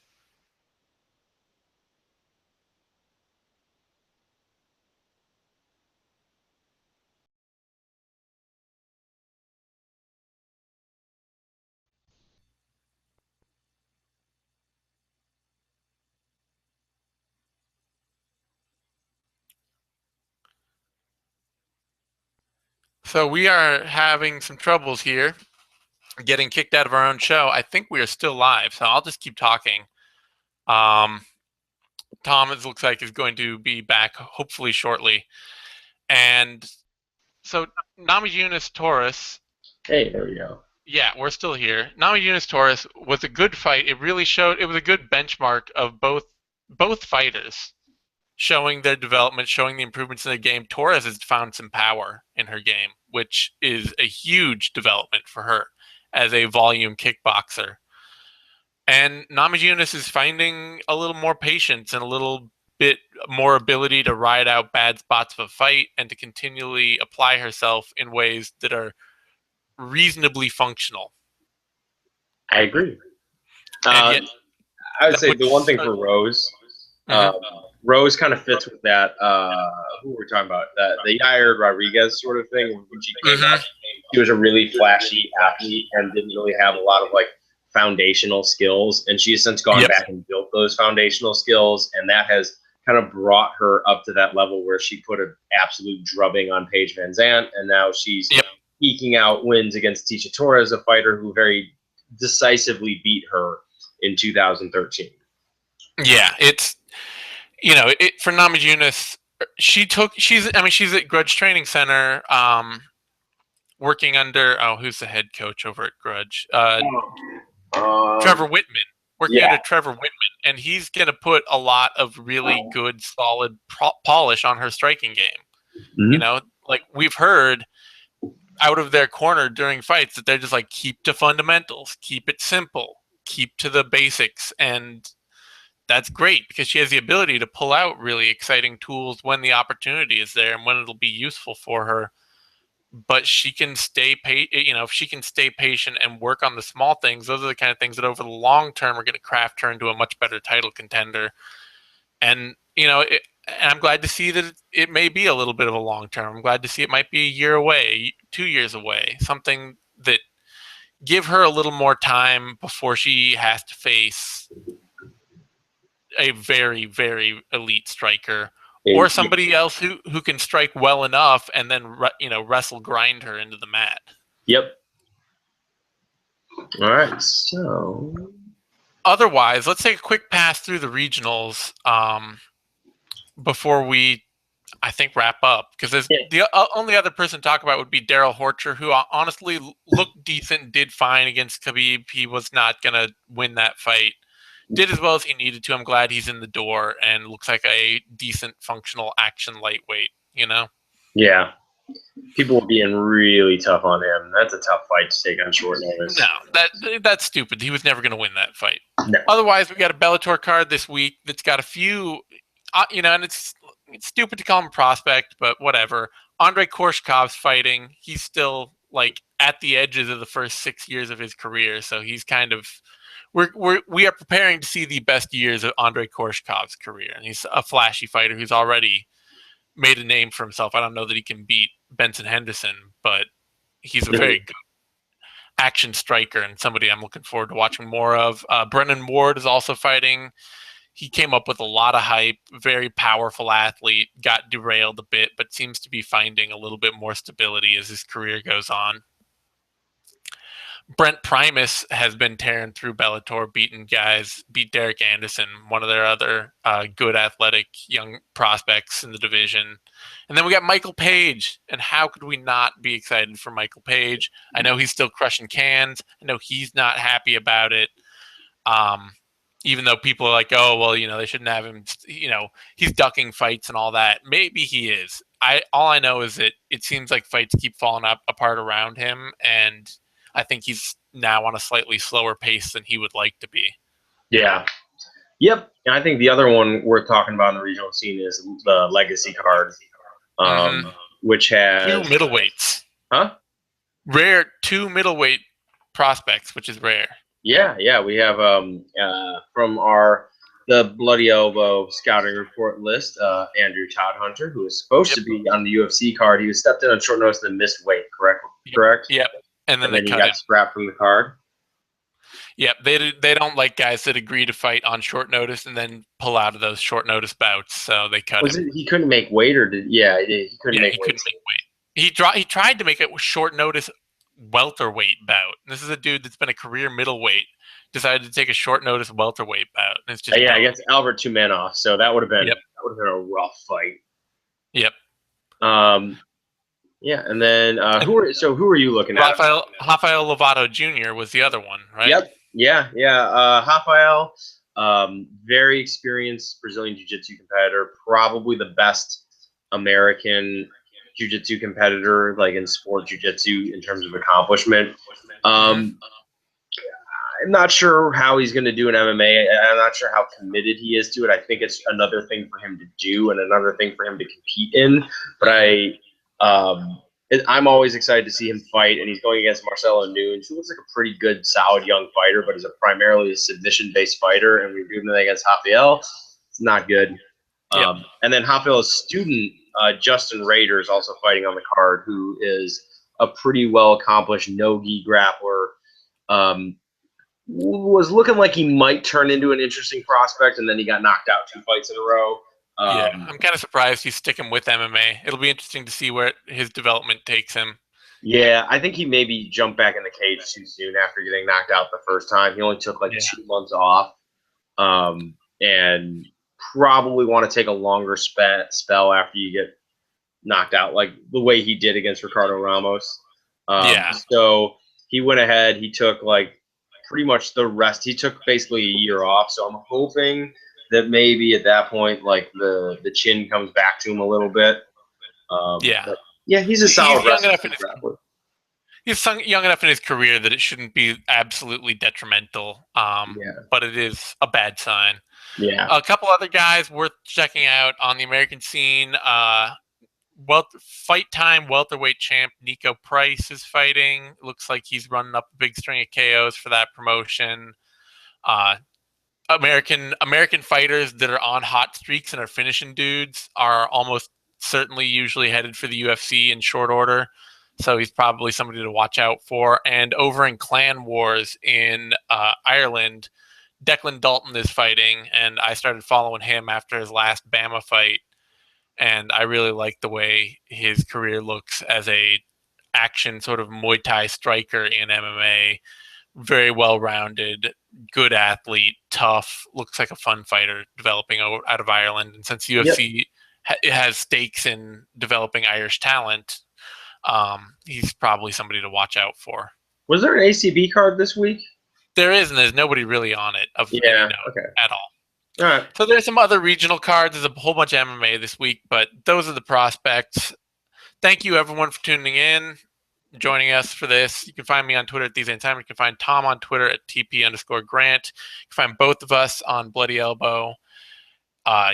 So we are having some troubles here, getting kicked out of our own show. I think we are still live, so I'll just keep talking. Tom, it looks like, is going to be back hopefully shortly. And so Namajunas Torres. Hey, there we go. Yeah, we're still here. Namajunas Torres was a good fight. It really showed. It was a good benchmark of both fighters, showing their development, showing the improvements in the game. Torres has found some power in her game, which is a huge development for her as a volume kickboxer. And Namajunas is finding a little more patience and a little bit more ability to ride out bad spots of a fight and to continually apply herself in ways that are reasonably functional. I agree. And yet, I would say the one thing for Rose, Rose kind of fits with that. Who were we talking about? The Yair Rodriguez sort of thing. When she came out, she was a really flashy athlete and didn't really have a lot of like foundational skills. And she has since gone back and built those foundational skills, and that has kind of brought her up to that level where she put an absolute drubbing on Paige Van Zandt, and now she's eking out wins against Tecia Torres, a fighter who very decisively beat her in 2013. Yeah, it's for Namajunas, she's at Grudge Training Center, working under who's the head coach over at Grudge? Trevor Whitman. Working under Trevor Whitman, and he's going to put a lot of really good, solid polish on her striking game. Like we've heard out of their corner during fights that they're just like, keep to fundamentals, keep it simple, keep to the basics, and that's great because she has the ability to pull out really exciting tools when the opportunity is there and when it'll be useful for her. But she can stay if she can stay patient and work on the small things, those are the kind of things that over the long term are going to craft her into a much better title contender. And and I'm glad to see that it may be a little bit of a long term. I'm glad to see it might be a year away, 2 years away, something that give her a little more time before she has to face a very, very elite striker or somebody else who can strike well enough and then wrestle grind her into the mat. Yep. All right. So otherwise, let's take a quick pass through the regionals before we, I think, wrap up, because the only other person to talk about would be Daryl Horcher, who honestly looked decent, did fine against Khabib. He was not going to win that fight. Did as well as he needed to. I'm glad he's in the door and looks like a decent, functional action lightweight, Yeah. People were being really tough on him. That's a tough fight to take on short notice. No, that's stupid. He was never going to win that fight. No. Otherwise, we got a Bellator card this week that's got a few, and it's stupid to call him a prospect, but whatever. Andrey Koreshkov's fighting. He's still like at the edges of the first 6 years of his career, so he's kind of we are preparing to see the best years of Andrey Koreshkov's career, and he's a flashy fighter who's already made a name for himself. I don't know that he can beat Benson Henderson, but he's a very good action striker and somebody I'm looking forward to watching more of. Brennan Ward is also fighting. He came up with a lot of hype, very powerful athlete, got derailed a bit, but seems to be finding a little bit more stability as his career goes on. Brent Primus has been tearing through Bellator, beating guys, beat Derek Anderson, one of their other good athletic young prospects in the division. And then we got Michael Page. And how could we not be excited for Michael Page? I know he's still crushing cans. I know he's not happy about it. Even though people are like, oh, well, they shouldn't have him, he's ducking fights and all that. Maybe he is. All I know is that it seems like fights keep falling apart around him, and I think he's now on a slightly slower pace than he would like to be. Yeah. Yep. And I think the other one worth talking about in the regional scene is the Legacy card, which has 2 middleweights. Huh? Rare 2 middleweight prospects, which is rare. Yeah. We have from the Bloody Elbow scouting report list, Andrew Todhunter, who was supposed to be on the UFC card. He was stepped in on short notice and missed weight, correct? Yep. And then he got scrapped from the card. Yep, they don't like guys that agree to fight on short notice and then pull out of those short notice bouts, so they cut him. He couldn't make weight, or did? Yeah, he couldn't make weight. He tried to make it short notice welterweight bout. This is a dude that's been a career middleweight, decided to take a short notice welterweight bout. And it's just against Albert Tumenov, so that would have been a rough fight. Yep. Yeah, and then who are you looking at? Rafael Lovato Jr. was the other one, right? Yep. Yeah. Rafael, very experienced Brazilian Jiu-Jitsu competitor, probably the best American Jiu-Jitsu competitor, like in sport Jiu-Jitsu in terms of accomplishment. I'm not sure how he's going to do in MMA. I'm not sure how committed he is to it. I think it's another thing for him to do and another thing for him to compete in. But I'm always excited to see him fight, and he's going against Marcelo Nunes, who looks like a pretty good, solid young fighter, but is primarily a submission-based fighter. And we're doing that against Rafael. It's not good. And then Rafael's student, Justin Rader, is also fighting on the card, who is a pretty well-accomplished no-gi grappler. Was looking like he might turn into an interesting prospect, and then he got knocked out 2 fights in a row. I'm kind of surprised he's sticking with MMA. It'll be interesting to see where his development takes him. Yeah, I think he maybe jumped back in the cage too soon after getting knocked out the first time. He only took 2 months off, and probably want to take a longer spell after you get knocked out, like the way he did against Ricardo Ramos. So he went ahead. He took pretty much the rest. He took basically a year off. So I'm hoping that maybe at that point, the chin comes back to him a little bit. He's a solid grappler. He's young enough in his career that it shouldn't be absolutely detrimental. But it is a bad sign. Yeah. A couple other guys worth checking out on the American scene. Fight Time welterweight champ Niko Price is fighting. Looks like he's running up a big string of KOs for that promotion. American fighters that are on hot streaks and are finishing dudes are almost certainly usually headed for the UFC in short order. So he's probably somebody to watch out for. And over in Clan Wars in Ireland, Declan Dalton is fighting, and I started following him after his last Bama fight. And I really like the way his career looks as a action sort of Muay Thai striker in MMA. Very well-rounded, good athlete, tough, looks like a fun fighter developing out of Ireland. And since UFC has stakes in developing Irish talent, he's probably somebody to watch out for. Was there an ACB card this week? There is, and there's nobody really on it of any note at all. All right. So there's some other regional cards. There's a whole bunch of MMA this week, but those are the prospects. Thank you, everyone, for tuning in, joining us for this. You can find me on Twitter at Zane Simon. You can find Tom on Twitter at TP_Grant. You can find both of us on Bloody Elbow.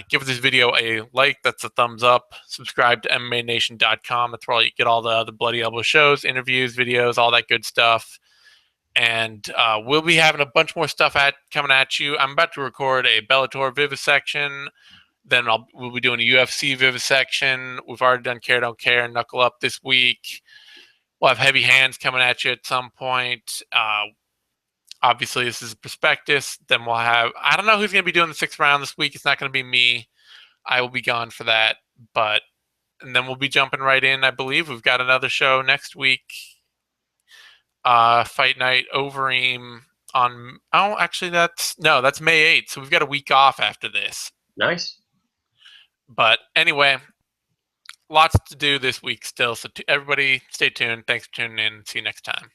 Give this video a like. That's a thumbs up. Subscribe to MMANation.com. That's where you get all the other Bloody Elbow shows, interviews, videos, all that good stuff. And we'll be having a bunch more stuff coming at you. I'm about to record a Bellator vivisection. Then we'll be doing a UFC vivisection. We've already done Care Don't Care and Knuckle Up this week. We'll have Heavy Hands coming at you at some point. Obviously, this is a prospectus. Then we'll have, I don't know who's going to be doing the 6th round this week. It's not going to be me. I will be gone for that. And then we'll be jumping right in. I believe we've got another show next week. Fight night Overeem on, actually that's May 8th. So we've got a week off after this. Nice. But anyway, lots to do this week still. So everybody stay tuned. Thanks for tuning in. See you next time.